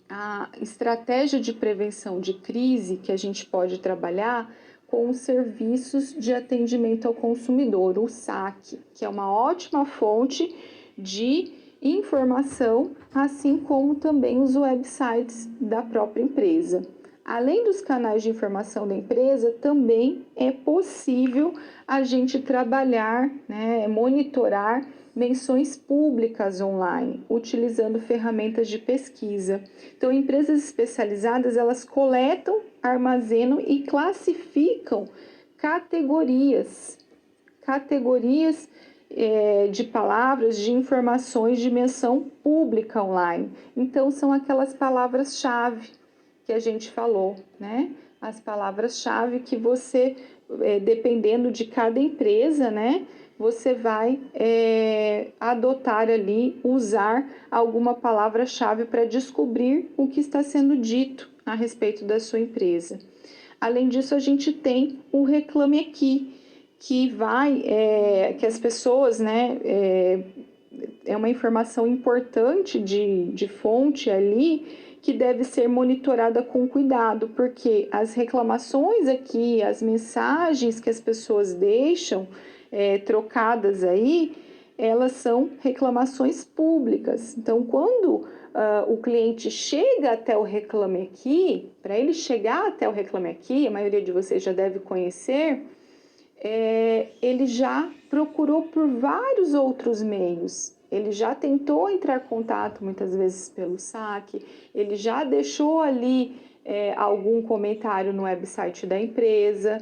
a estratégia de prevenção de crise que a gente pode trabalhar com os serviços de atendimento ao consumidor, o SAC, que é uma ótima fonte de informação, assim como também os websites da própria empresa. Além dos canais de informação da empresa, também é possível a gente trabalhar, né, monitorar menções públicas online, utilizando ferramentas de pesquisa. Então, empresas especializadas, elas coletam, armazenam e classificam categorias de palavras, de informações de menção pública online. Então, são aquelas palavras-chave que a gente falou, né? As palavras-chave que você, dependendo de cada empresa, né? Você vai adotar ali, usar alguma palavra-chave para descobrir o que está sendo dito a respeito da sua empresa. Além disso, a gente tem o Reclame Aqui, que as pessoas, né, é uma informação importante de fonte ali que deve ser monitorada com cuidado, porque as reclamações aqui, as mensagens que as pessoas deixam trocadas aí, elas são reclamações públicas. Então, quando o cliente chega até o Reclame Aqui, para ele chegar até o Reclame Aqui, a maioria de vocês já deve conhecer, ele já procurou por vários outros meios. Ele já tentou entrar em contato muitas vezes pelo saque, ele já deixou ali algum comentário no website da empresa,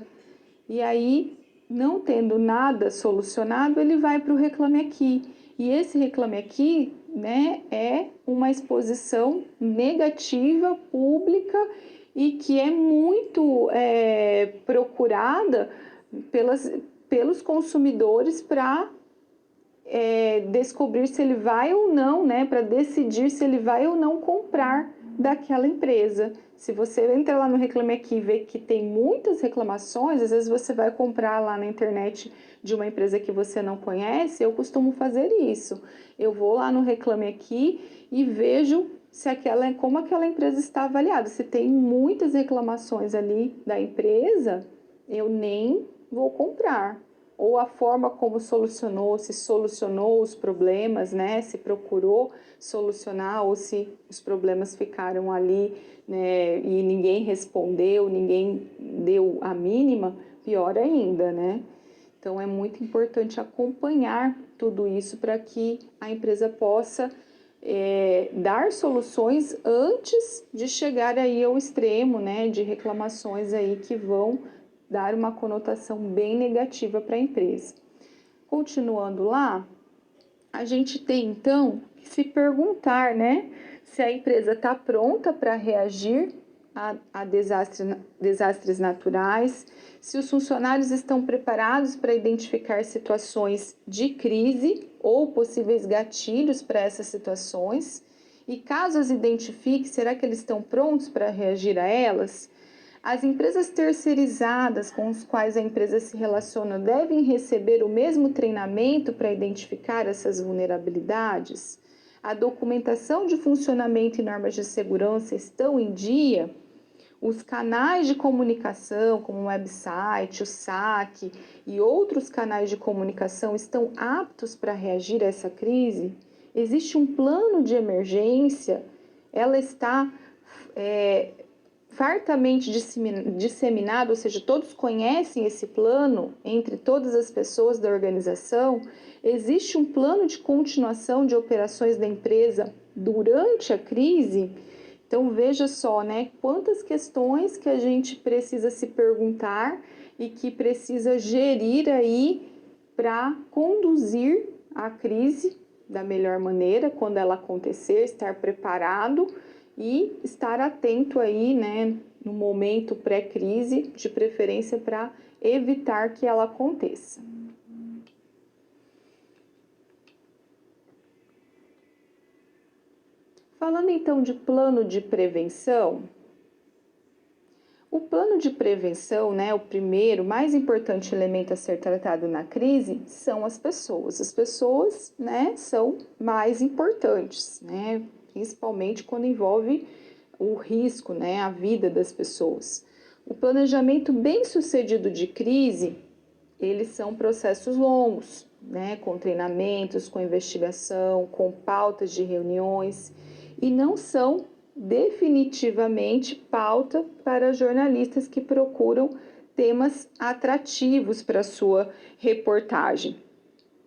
e aí, não tendo nada solucionado, ele vai para o Reclame Aqui. E esse Reclame Aqui, né, é uma exposição negativa, pública, e que é muito procurada pelos consumidores para descobrir se ele vai ou não, né, para decidir se ele vai ou não comprar daquela empresa. Se você entra lá no Reclame Aqui e vê que tem muitas reclamações, às vezes você vai comprar lá na internet de uma empresa que você não conhece. Eu costumo fazer isso. Eu vou lá no Reclame Aqui e vejo como aquela empresa está avaliada. Se tem muitas reclamações ali da empresa, eu nem vou comprar. Ou a forma como se solucionou os problemas, né? Se procurou solucionar ou se os problemas ficaram ali, né? E ninguém respondeu, ninguém deu a mínima, pior ainda, né? Então é muito importante acompanhar tudo isso para que a empresa possa dar soluções antes de chegar aí ao extremo, né? De reclamações aí que vão dar uma conotação bem negativa para a empresa. Continuando lá, a gente tem então que se perguntar, né, se a empresa está pronta para reagir a desastres naturais, se os funcionários estão preparados para identificar situações de crise ou possíveis gatilhos para essas situações, e caso as identifique, será que eles estão prontos para reagir a elas? As empresas terceirizadas com as quais a empresa se relaciona devem receber o mesmo treinamento para identificar essas vulnerabilidades? A documentação de funcionamento e normas de segurança estão em dia? Os canais de comunicação, como o website, o saque e outros canais de comunicação estão aptos para reagir a essa crise? Existe um plano de emergência? Ela está fartamente disseminado, ou seja, todos conhecem esse plano entre todas as pessoas da organização? Existe um plano de continuação de operações da empresa durante a crise? Então veja só, né, quantas questões que a gente precisa se perguntar e que precisa gerir aí para conduzir a crise da melhor maneira quando ela acontecer, estar preparado e estar atento aí, né, no momento pré-crise, de preferência para evitar que ela aconteça. Falando então de plano de prevenção, o plano de prevenção, né, o primeiro, mais importante elemento a ser tratado na crise são as pessoas. As pessoas, né, são mais importantes, né, principalmente quando envolve o risco, né, a vida das pessoas. O planejamento bem-sucedido de crise, eles são processos longos, né, com treinamentos, com investigação, com pautas de reuniões, e não são definitivamente pauta para jornalistas que procuram temas atrativos para sua reportagem.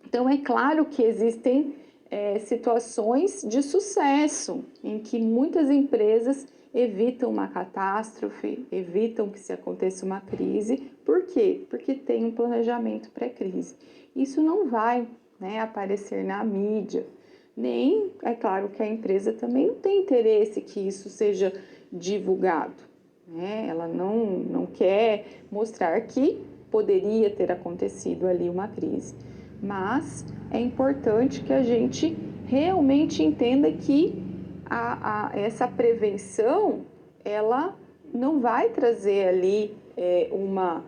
Então, é claro que existem situações de sucesso em que muitas empresas evitam uma catástrofe, evitam que se aconteça uma crise. Por quê? Porque tem um planejamento pré-crise. Isso não vai, né, aparecer na mídia. Nem, é claro que a empresa também não tem interesse que isso seja divulgado, né? Ela não quer mostrar que poderia ter acontecido ali uma crise. Mas é importante que a gente realmente entenda que essa prevenção, ela não vai trazer ali uma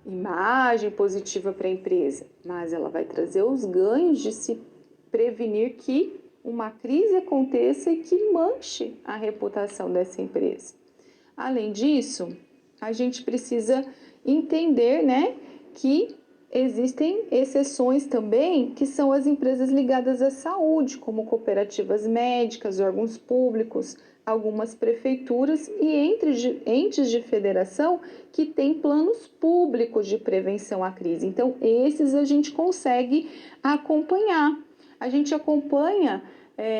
imagem positiva para a empresa, mas ela vai trazer os ganhos de se prevenir que uma crise aconteça e que manche a reputação dessa empresa. Além disso, a gente precisa entender, né, que existem exceções também, que são as empresas ligadas à saúde, como cooperativas médicas, órgãos públicos, algumas prefeituras e entes de federação que têm planos públicos de prevenção à crise. Então, esses a gente consegue acompanhar. A gente acompanha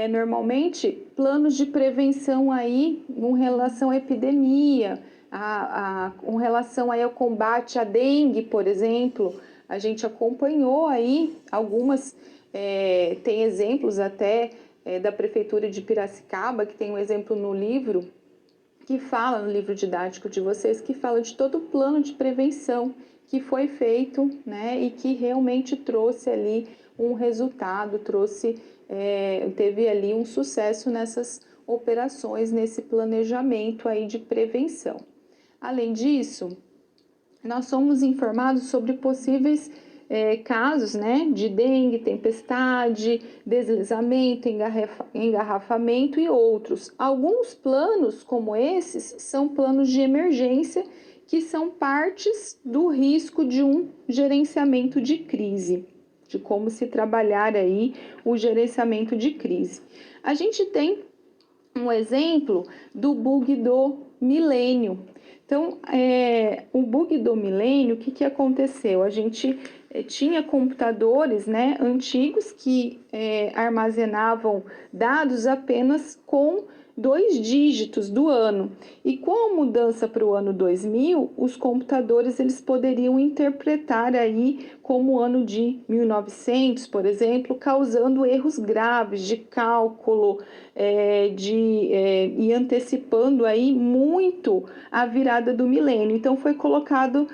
normalmente planos de prevenção aí com relação à epidemia, com relação aí ao combate à dengue, por exemplo. A gente acompanhou aí algumas, tem exemplos até da Prefeitura de Piracicaba, que tem um exemplo no livro, que fala, no livro didático de vocês, que fala de todo o plano de prevenção que foi feito, né, e que realmente trouxe ali um resultado, teve ali um sucesso nessas operações, nesse planejamento aí de prevenção. Além disso, nós somos informados sobre possíveis casos, né, de dengue, tempestade, deslizamento, engarrafamento e outros. Alguns planos como esses são planos de emergência que são partes do risco de um gerenciamento de crise, de como se trabalhar aí o gerenciamento de crise. A gente tem um exemplo do bug do milênio. Então, o bug do milênio, o que aconteceu? A gente tinha computadores, né, antigos que armazenavam dados apenas com 2 dígitos do ano. E com a mudança para o ano 2000, os computadores eles poderiam interpretar aí como o ano de 1900, por exemplo, causando erros graves de cálculo e antecipando aí muito a virada do milênio. Então foi colocado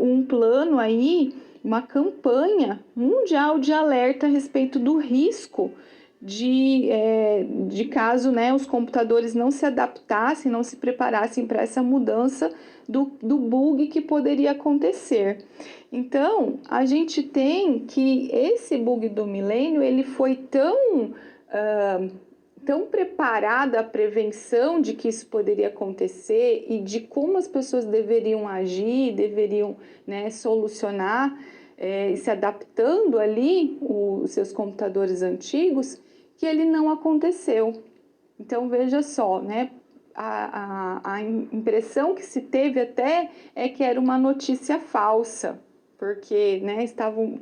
um plano aí, uma campanha mundial de alerta a respeito do risco de caso, né, os computadores não se adaptassem, não se preparassem para essa mudança do bug que poderia acontecer. Então, a gente tem que esse bug do milênio, ele foi tão preparada a prevenção de que isso poderia acontecer e de como as pessoas deveriam agir, deveriam, né, solucionar, se adaptando ali os seus computadores antigos, que ele não aconteceu. Então, veja só, né? A impressão que se teve até é que era uma notícia falsa, porque, né,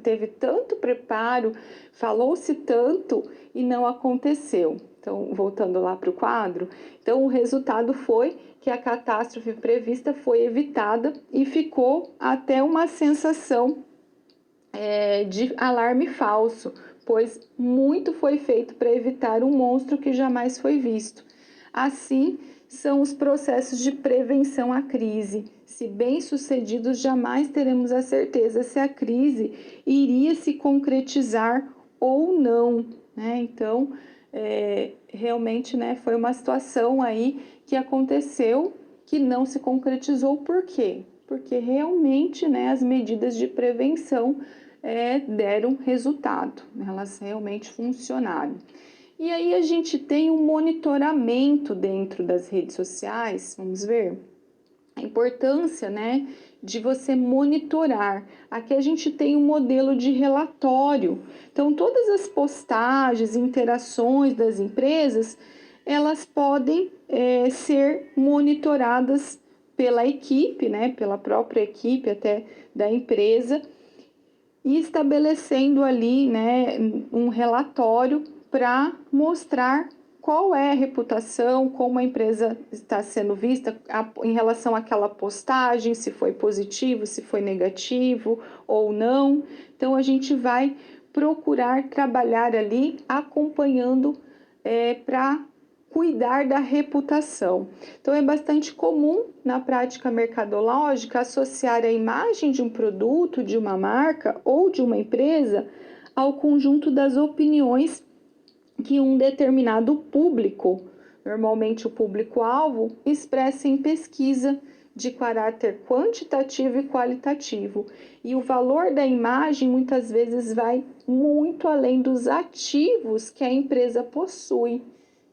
teve tanto preparo, falou-se tanto e não aconteceu. Então, voltando lá para o quadro, então o resultado foi que a catástrofe prevista foi evitada e ficou até uma sensação de alarme falso, pois muito foi feito para evitar um monstro que jamais foi visto. Assim, são os processos de prevenção à crise. Se bem-sucedidos, jamais teremos a certeza se a crise iria se concretizar ou não, né? Então, realmente, né, foi uma situação aí que aconteceu que não se concretizou. Por quê? Porque realmente, né, as medidas de prevenção deram resultado, elas realmente funcionaram. E aí a gente tem um monitoramento dentro das redes sociais, vamos ver a importância, né, de você monitorar. Aqui a gente tem um modelo de relatório. Então, todas as postagens, interações das empresas, elas podem ser monitoradas pela equipe, né, pela própria equipe até da empresa, e estabelecendo ali, né, um relatório para mostrar qual é a reputação, como a empresa está sendo vista em relação àquela postagem, se foi positivo, se foi negativo ou não. Então, a gente vai procurar trabalhar ali acompanhando para cuidar da reputação. Então, é bastante comum na prática mercadológica associar a imagem de um produto, de uma marca ou de uma empresa ao conjunto das opiniões que um determinado público, normalmente o público-alvo, expressa em pesquisa de caráter quantitativo e qualitativo. E o valor da imagem muitas vezes vai muito além dos ativos que a empresa possui.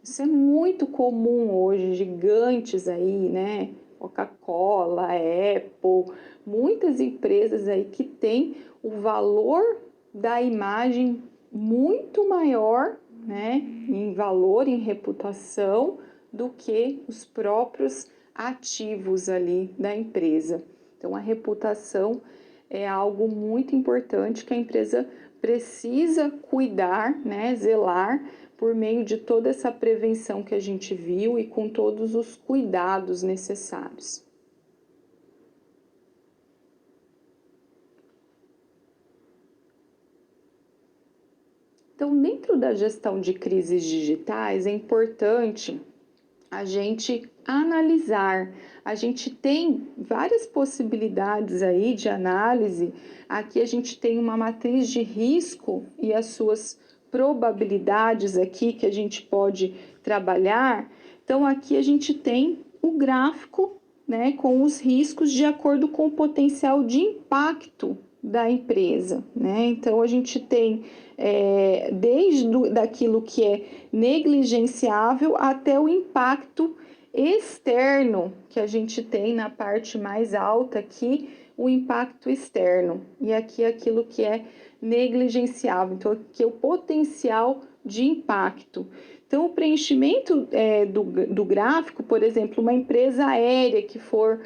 Isso é muito comum hoje, gigantes aí, né? Coca-Cola, Apple, muitas empresas aí que têm o valor da imagem muito maior, né, em valor, em reputação, do que os próprios ativos ali da empresa. Então, a reputação é algo muito importante que a empresa precisa cuidar, né, zelar, por meio de toda essa prevenção que a gente viu e com todos os cuidados necessários. Então, dentro da gestão de crises digitais, é importante a gente analisar. A gente tem várias possibilidades aí de análise. Aqui a gente tem uma matriz de risco e as suas probabilidades aqui que a gente pode trabalhar. Então, aqui a gente tem o gráfico, né, com os riscos de acordo com o potencial de impacto da empresa, né? Então, a gente tem desde daquilo que é negligenciável até o impacto externo que a gente tem na parte mais alta aqui, o impacto externo, e aqui aquilo que é negligenciável, então aqui é o potencial de impacto. Então, o preenchimento do gráfico, por exemplo, uma empresa aérea que for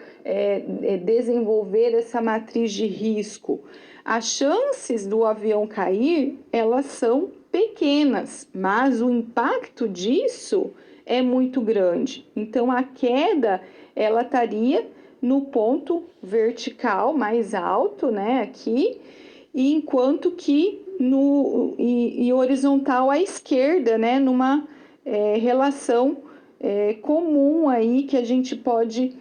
desenvolver essa matriz de risco, as chances do avião cair, elas são pequenas, mas o impacto disso é muito grande. Então, a queda, ela estaria no ponto vertical mais alto, né, aqui, e enquanto que e horizontal à esquerda, né, numa relação comum aí que a gente pode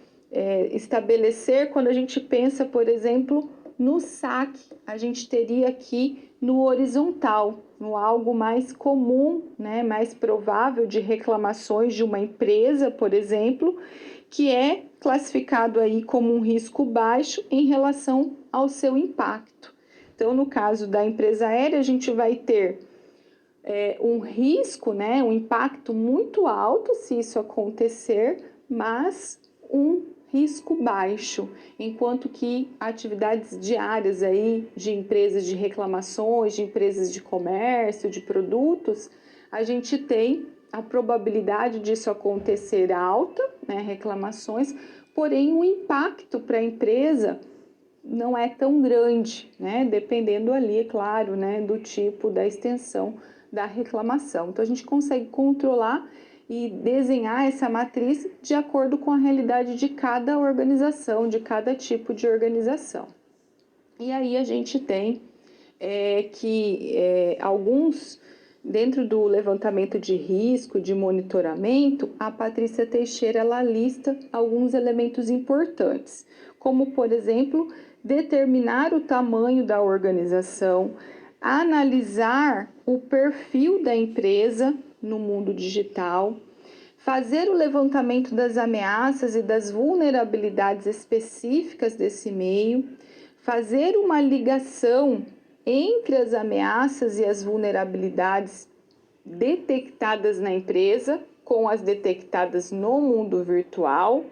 estabelecer quando a gente pensa, por exemplo, no saque. A gente teria aqui no horizontal, no algo mais comum, né, mais provável de reclamações de uma empresa, por exemplo, que é classificado aí como um risco baixo em relação ao seu impacto. Então, no caso da empresa aérea, a gente vai ter um risco, né, um impacto muito alto se isso acontecer, mas um risco baixo, enquanto que atividades diárias aí de empresas de reclamações, de empresas de comércio, de produtos, a gente tem a probabilidade disso acontecer alta, né, reclamações, porém o impacto para a empresa não é tão grande, né, dependendo ali, é claro, né, do tipo, da extensão da reclamação. Então, a gente consegue controlar e desenhar essa matriz de acordo com a realidade de cada organização, de cada tipo de organização. E aí a gente tem alguns, dentro do levantamento de risco, de monitoramento, a Patrícia Teixeira, ela lista alguns elementos importantes, como, por exemplo, determinar o tamanho da organização, analisar o perfil da empresa no mundo digital, fazer o levantamento das ameaças e das vulnerabilidades específicas desse meio, fazer uma ligação entre as ameaças e as vulnerabilidades detectadas na empresa com as detectadas no mundo virtual.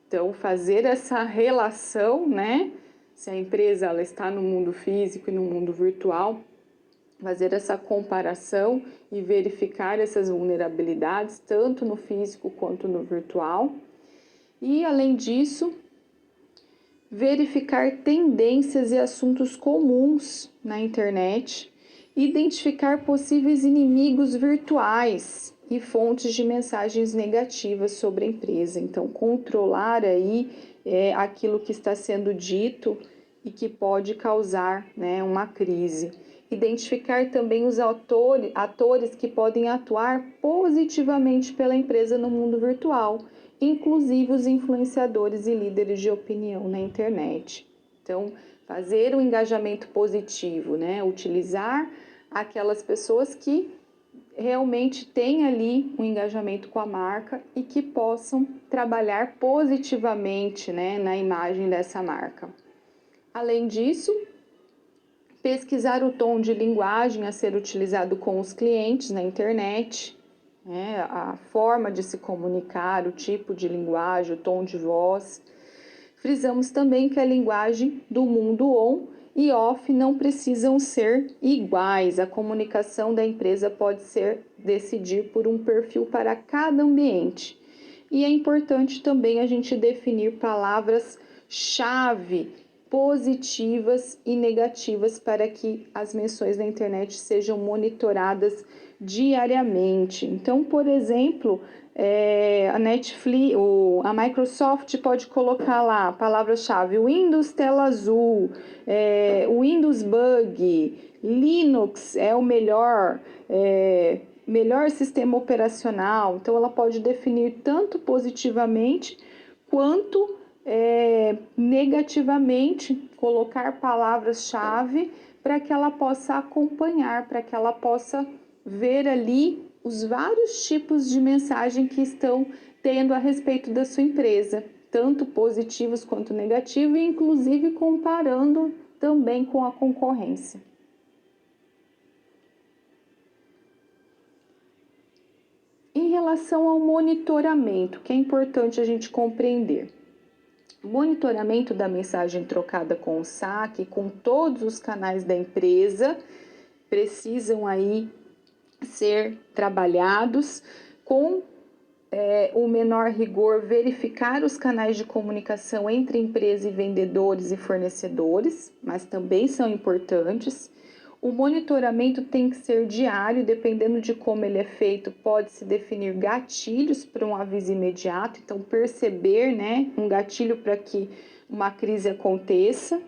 Então, fazer essa relação, né? Se a empresa ela está no mundo físico e no mundo virtual, fazer essa comparação e verificar essas vulnerabilidades, tanto no físico quanto no virtual. E, além disso, verificar tendências e assuntos comuns na internet, identificar possíveis inimigos virtuais e fontes de mensagens negativas sobre a empresa. Então, controlar aí aquilo que está sendo dito e que pode causar, né, uma crise. Identificar também os atores que podem atuar positivamente pela empresa no mundo virtual, inclusive os influenciadores e líderes de opinião na internet. Então, fazer um engajamento positivo, né? Utilizar aquelas pessoas que realmente tenham ali um engajamento com a marca e que possam trabalhar positivamente, né, na imagem dessa marca. Além disso, pesquisar o tom de linguagem a ser utilizado com os clientes na internet, né, a forma de se comunicar, o tipo de linguagem, o tom de voz. Frisamos também que a linguagem do mundo on e off não precisam ser iguais. A comunicação da empresa pode ser decidir por um perfil para cada ambiente. E é importante também a gente definir palavras-chave positivas e negativas para que as menções na internet sejam monitoradas diariamente. Então, por exemplo, a Netflix, a Microsoft pode colocar lá a palavra-chave Windows tela azul, Windows bug, Linux é o melhor sistema operacional. Então, ela pode definir tanto positivamente quanto negativamente, colocar palavras-chave para que ela possa acompanhar, para que ela possa ver ali os vários tipos de mensagem que estão tendo a respeito da sua empresa, tanto positivos quanto negativos, e inclusive comparando também com a concorrência. Em relação ao monitoramento, que é importante a gente compreender. O monitoramento da mensagem trocada com o saque, com todos os canais da empresa, precisam aí ser trabalhados com o menor rigor, verificar os canais de comunicação entre empresa e vendedores e fornecedores, mas também são importantes. O monitoramento tem que ser diário, dependendo de como ele é feito, pode-se definir gatilhos para um aviso imediato, então perceber, né, um gatilho para que uma crise aconteça.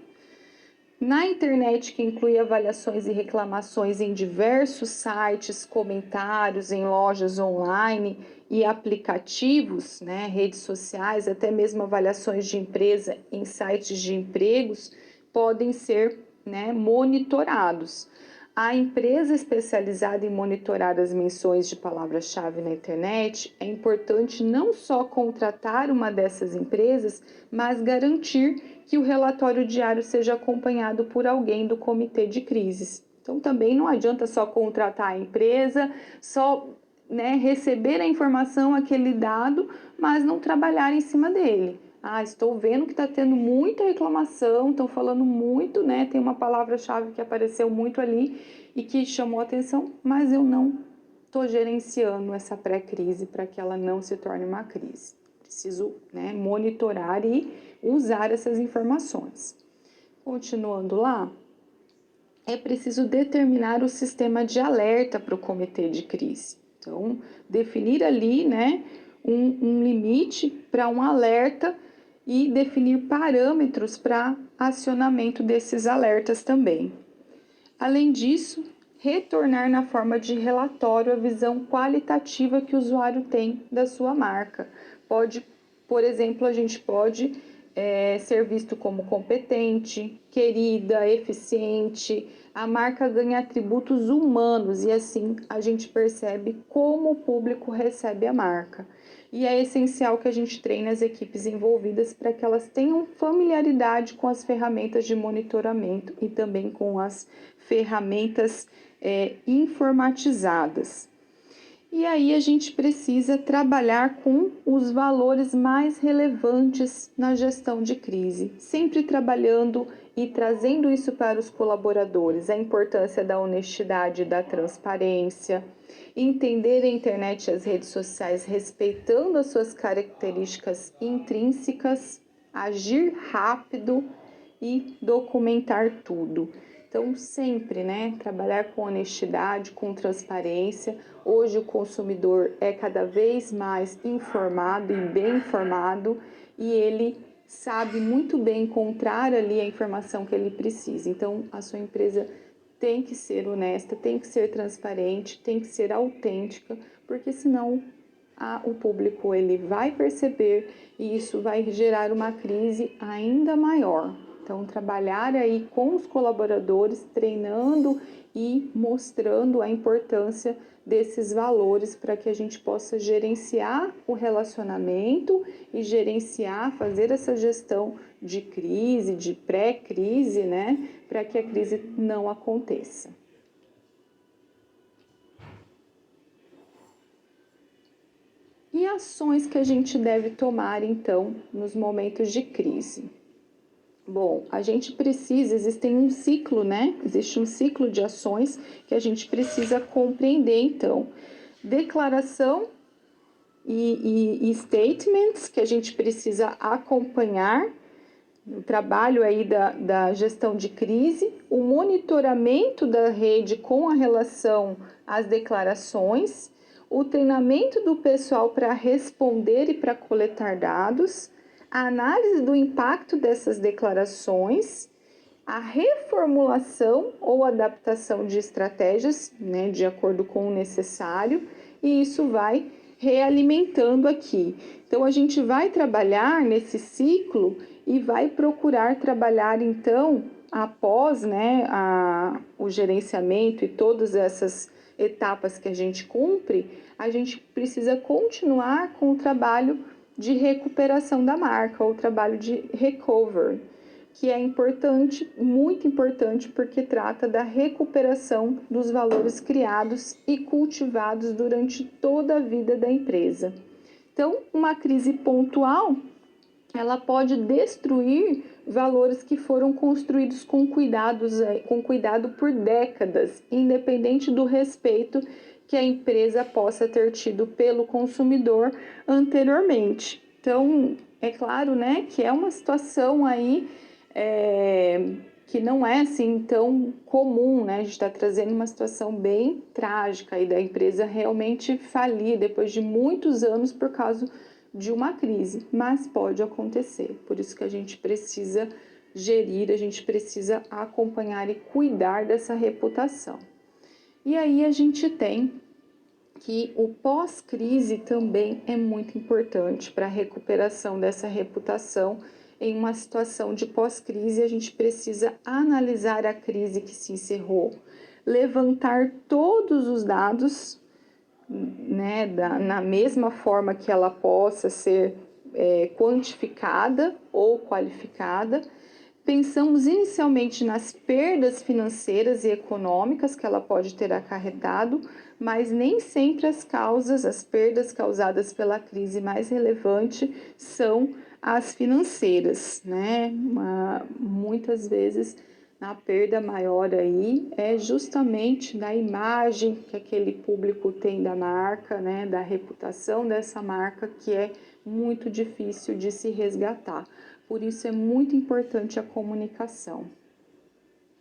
Na internet, que inclui avaliações e reclamações em diversos sites, comentários em lojas online e aplicativos, né, redes sociais, até mesmo avaliações de empresa em sites de empregos, podem ser, né, monitorados. A empresa especializada em monitorar as menções de palavra-chave na internet, é importante não só contratar uma dessas empresas, mas garantir que o relatório diário seja acompanhado por alguém do comitê de crises. Então, também não adianta só contratar a empresa, só, né, receber a informação, aquele dado, mas não trabalhar em cima dele. Estou vendo que está tendo muita reclamação, estão falando muito, né? Tem uma palavra-chave que apareceu muito ali e que chamou atenção, mas eu não estou gerenciando essa pré-crise para que ela não se torne uma crise. Preciso, né, monitorar e usar essas informações. Continuando lá, é preciso determinar o sistema de alerta para o comitê de crise. Então, definir ali, né, um limite para um alerta e definir parâmetros para acionamento desses alertas também. Além disso, retornar na forma de relatório a visão qualitativa que o usuário tem da sua marca. Por exemplo, a gente pode ser visto como competente, querida, eficiente. A marca ganha atributos humanos e assim a gente percebe como o público recebe a marca. E é essencial que a gente treine as equipes envolvidas para que elas tenham familiaridade com as ferramentas de monitoramento e também com as ferramentas informatizadas. E aí a gente precisa trabalhar com os valores mais relevantes na gestão de crise, sempre trabalhando e trazendo isso para os colaboradores, a importância da honestidade e da transparência, entender a internet e as redes sociais respeitando as suas características intrínsecas, agir rápido e documentar tudo. Então, sempre, né, trabalhar com honestidade, com transparência. Hoje o consumidor é cada vez mais informado e bem informado e ele sabe muito bem encontrar ali a informação que ele precisa. Então, a sua empresa tem que ser honesta, tem que ser transparente, tem que ser autêntica, porque senão o público ele vai perceber e isso vai gerar uma crise ainda maior. Então, trabalhar aí com os colaboradores, treinando e mostrando a importância desses valores para que a gente possa gerenciar o relacionamento e gerenciar, fazer essa gestão de crise, de pré-crise, né, para que a crise não aconteça. E ações que a gente deve tomar, então, nos momentos de crise? Bom, a gente precisa, existem um ciclo, né? Existe um ciclo de ações que a gente precisa compreender, então. Declaração e statements que a gente precisa acompanhar, o trabalho aí da gestão de crise, o monitoramento da rede com a relação às declarações, o treinamento do pessoal para responder e para coletar dados, a análise do impacto dessas declarações, a reformulação ou adaptação de estratégias, né, de acordo com o necessário, e isso vai realimentando aqui. Então, a gente vai trabalhar nesse ciclo e vai procurar trabalhar, então, após, né, o gerenciamento e todas essas etapas que a gente cumpre, a gente precisa continuar com o trabalho de recuperação da marca, ou trabalho de recovery, que é importante, muito importante, porque trata da recuperação dos valores criados e cultivados durante toda a vida da empresa. Então, uma crise pontual, ela pode destruir valores que foram construídos com cuidado por décadas, independente do respeito que a empresa possa ter tido pelo consumidor anteriormente. Então, é claro, né, que é uma situação aí que não é assim tão comum, né? A gente está trazendo uma situação bem trágica aí da empresa realmente falir depois de muitos anos por causa de uma crise, mas pode acontecer. Por isso que a gente precisa gerir, a gente precisa acompanhar e cuidar dessa reputação. E aí a gente tem que o pós-crise também é muito importante para a recuperação dessa reputação. Em uma situação de pós-crise, a gente precisa analisar a crise que se encerrou, levantar todos os dados, né, na mesma forma que ela possa ser quantificada ou qualificada. Pensamos inicialmente nas perdas financeiras e econômicas que ela pode ter acarretado, mas nem sempre as perdas causadas pela crise mais relevante são as financeiras, né? Muitas vezes a perda maior aí é justamente da imagem que aquele público tem da marca, né? Da reputação dessa marca, que é muito difícil de se resgatar. Por isso é muito importante a comunicação.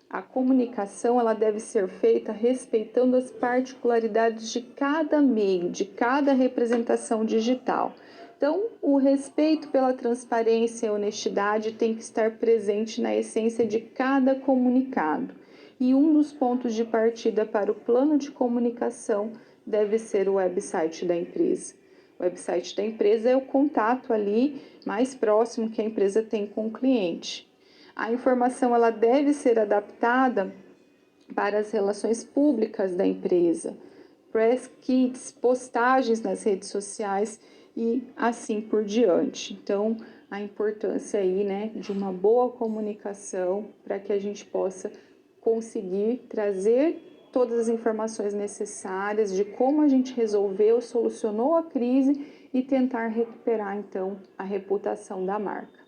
A comunicação ela deve ser feita respeitando as particularidades de cada meio, de cada representação digital. Então, o respeito pela transparência e honestidade tem que estar presente na essência de cada comunicado. E um dos pontos de partida para o plano de comunicação deve ser o website da empresa. O website da empresa é o contato ali mais próximo que a empresa tem com o cliente. A informação ela deve ser adaptada para as relações públicas da empresa, press kits, postagens nas redes sociais e assim por diante. Então, a importância aí, né, de uma boa comunicação para que a gente possa conseguir trazer todas as informações necessárias de como a gente resolveu, solucionou a crise e tentar recuperar, então, a reputação da marca.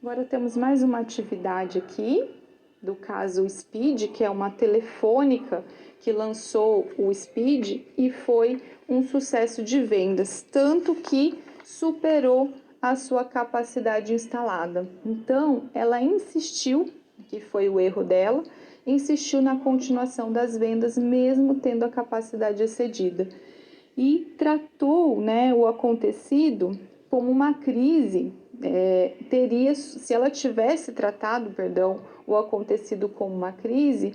Agora temos mais uma atividade aqui, do caso Speed, que é uma telefônica que lançou o Speed e foi um sucesso de vendas, tanto que superou a sua capacidade instalada. Então, ela insistiu, que foi o erro dela, insistiu na continuação das vendas, mesmo tendo a capacidade excedida. E tratou, né, o acontecido como uma crise. Se ela tivesse tratado, o acontecido como uma crise,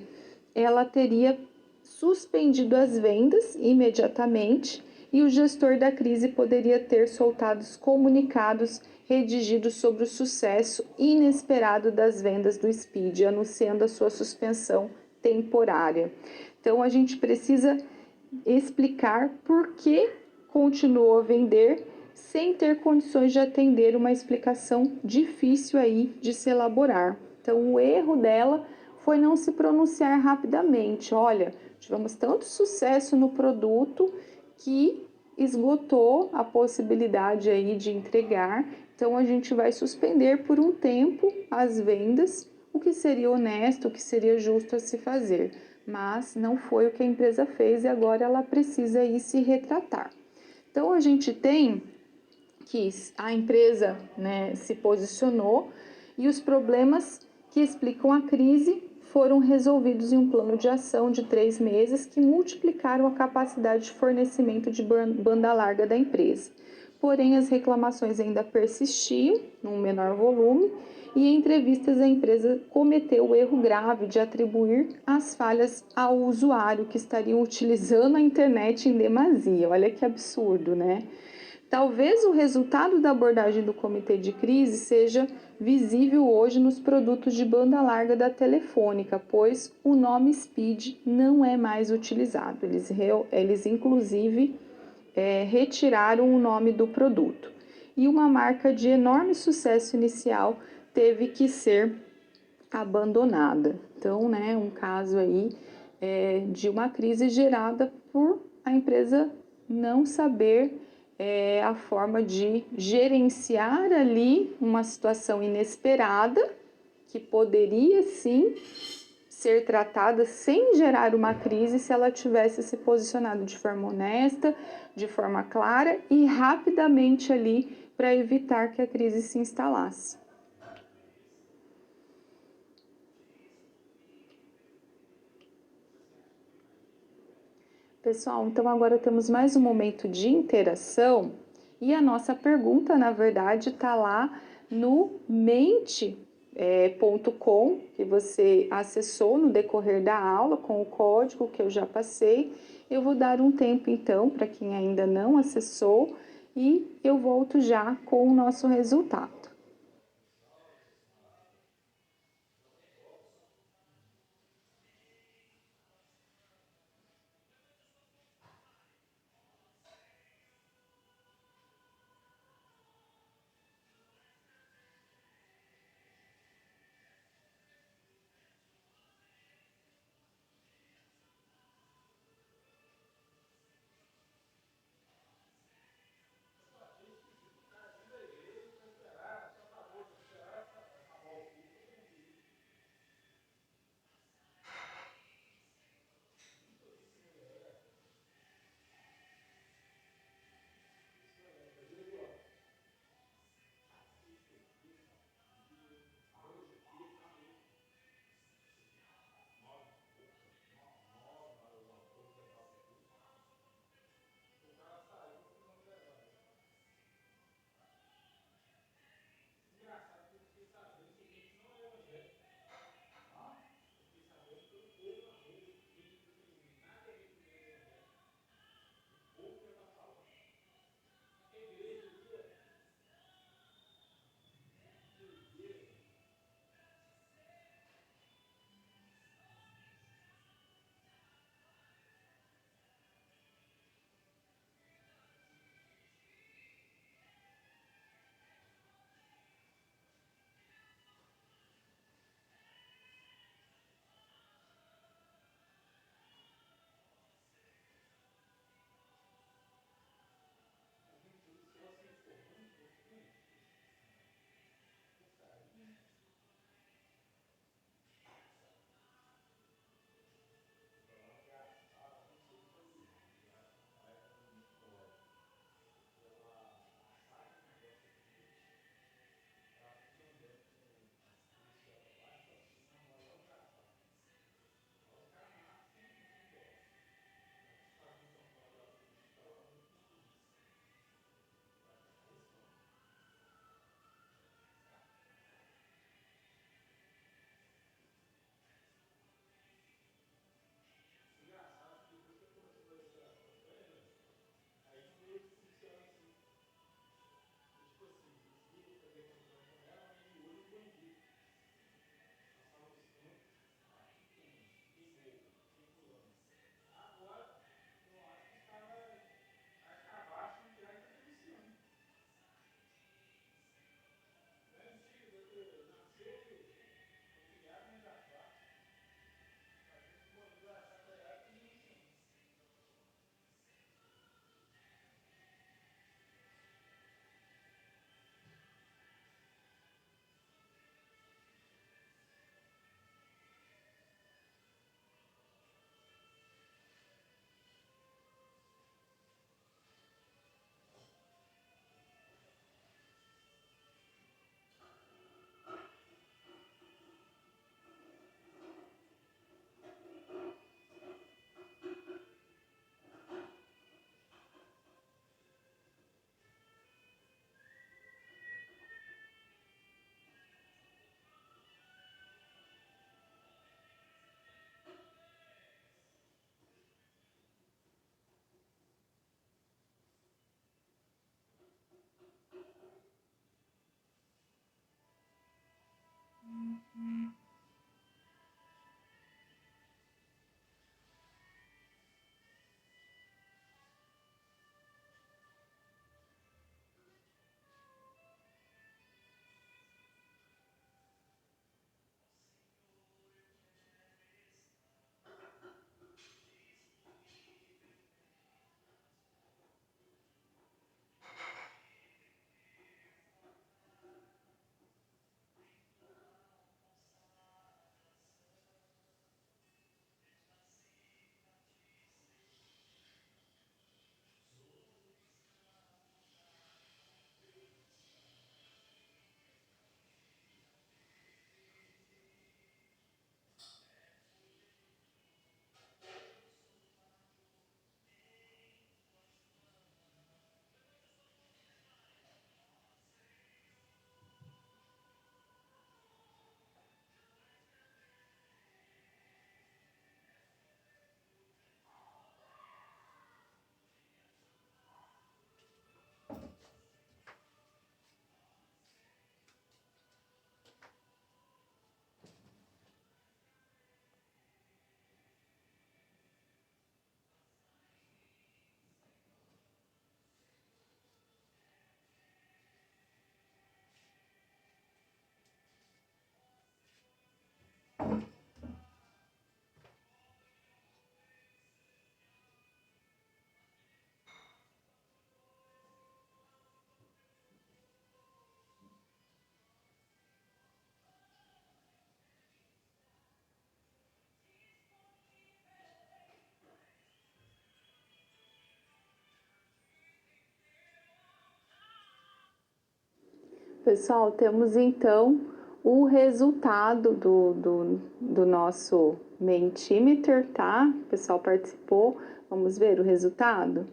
ela teria suspendido as vendas imediatamente e o gestor da crise poderia ter soltado comunicados redigidos sobre o sucesso inesperado das vendas do Speed, anunciando a sua suspensão temporária. Então a gente precisa explicar por que continuou a vender sem ter condições de atender uma explicação difícil aí de se elaborar. Então o erro dela foi não se pronunciar rapidamente. Olha, tivemos tanto sucesso no produto que esgotou a possibilidade aí de entregar, então a gente vai suspender por um tempo as vendas, o que seria honesto, o que seria justo a se fazer, mas não foi o que a empresa fez e agora ela precisa aí se retratar. Então a gente tem que a empresa, né, se posicionou e os problemas que explicam a crise foram resolvidos em um plano de ação de 3 meses que multiplicaram a capacidade de fornecimento de banda larga da empresa. Porém, as reclamações ainda persistiam, num menor volume, e em entrevistas a empresa cometeu o erro grave de atribuir as falhas ao usuário que estariam utilizando a internet em demasia. Olha que absurdo, né? Talvez o resultado da abordagem do comitê de crise seja visível hoje nos produtos de banda larga da Telefônica, pois o nome Speed não é mais utilizado. Eles inclusive, retiraram o nome do produto. E uma marca de enorme sucesso inicial teve que ser abandonada. Então, né, um caso aí de uma crise gerada por a empresa não saber a forma de gerenciar ali uma situação inesperada que poderia sim ser tratada sem gerar uma crise se ela tivesse se posicionado de forma honesta, de forma clara e rapidamente ali para evitar que a crise se instalasse. Pessoal, então agora temos mais um momento de interação e a nossa pergunta, na verdade, está lá no mente.com, que você acessou no decorrer da aula com o código que eu já passei. Eu vou dar um tempo então para quem ainda não acessou e eu volto já com o nosso resultado. Pessoal, temos então o resultado do nosso Mentimeter, tá? O pessoal participou, vamos ver o resultado?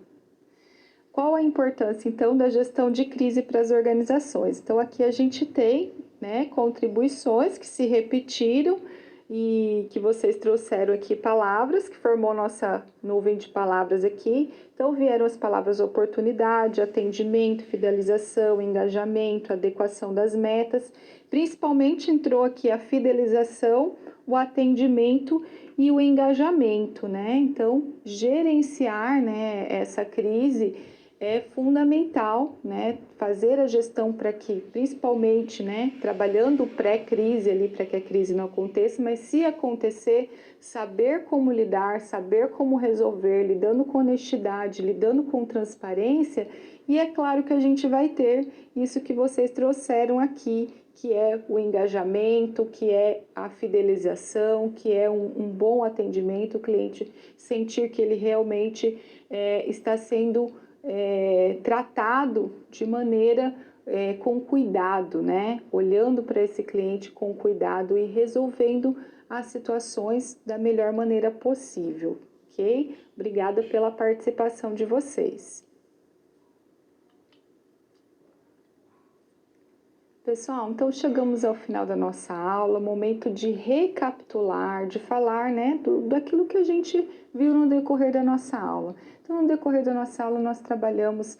Qual a importância, então, da gestão de crise para as organizações? Então, aqui a gente tem, né, contribuições que se repetiram e que vocês trouxeram aqui palavras, que formou nossa nuvem de palavras aqui. Então, vieram as palavras oportunidade, atendimento, fidelização, engajamento, adequação das metas. Principalmente entrou aqui a fidelização, o atendimento e o engajamento, né? Então, gerenciar, né, essa crise é fundamental, né, fazer a gestão para que, principalmente, né, trabalhando pré-crise ali para que a crise não aconteça, mas se acontecer, saber como lidar, saber como resolver, lidando com honestidade, lidando com transparência, e é claro que a gente vai ter isso que vocês trouxeram aqui, que é o engajamento, que é a fidelização, que é um bom atendimento, o cliente sentir que ele realmente está sendo tratado de maneira com cuidado, né? Olhando para esse cliente com cuidado e resolvendo as situações da melhor maneira possível, ok? Obrigada pela participação de vocês. Pessoal, então chegamos ao final da nossa aula, momento de recapitular, de falar, né, daquilo que a gente viu no decorrer da nossa aula. Então, no decorrer da nossa aula, nós trabalhamos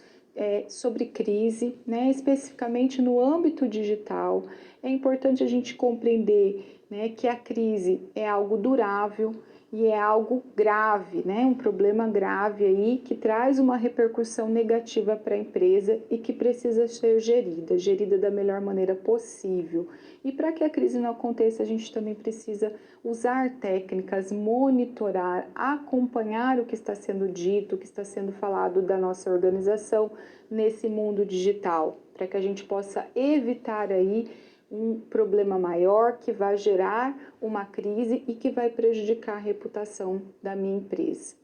sobre crise, né, especificamente no âmbito digital. É importante a gente compreender, né, que a crise é algo durável, e é algo grave, né? Um problema grave aí que traz uma repercussão negativa para a empresa e que precisa ser gerida da melhor maneira possível. E para que a crise não aconteça, a gente também precisa usar técnicas, monitorar, acompanhar o que está sendo dito, o que está sendo falado da nossa organização nesse mundo digital, para que a gente possa evitar aí um problema maior que vai gerar uma crise e que vai prejudicar a reputação da minha empresa.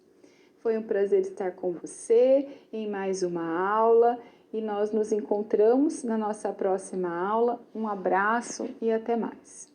Foi um prazer estar com você em mais uma aula e nós nos encontramos na nossa próxima aula. Um abraço e até mais.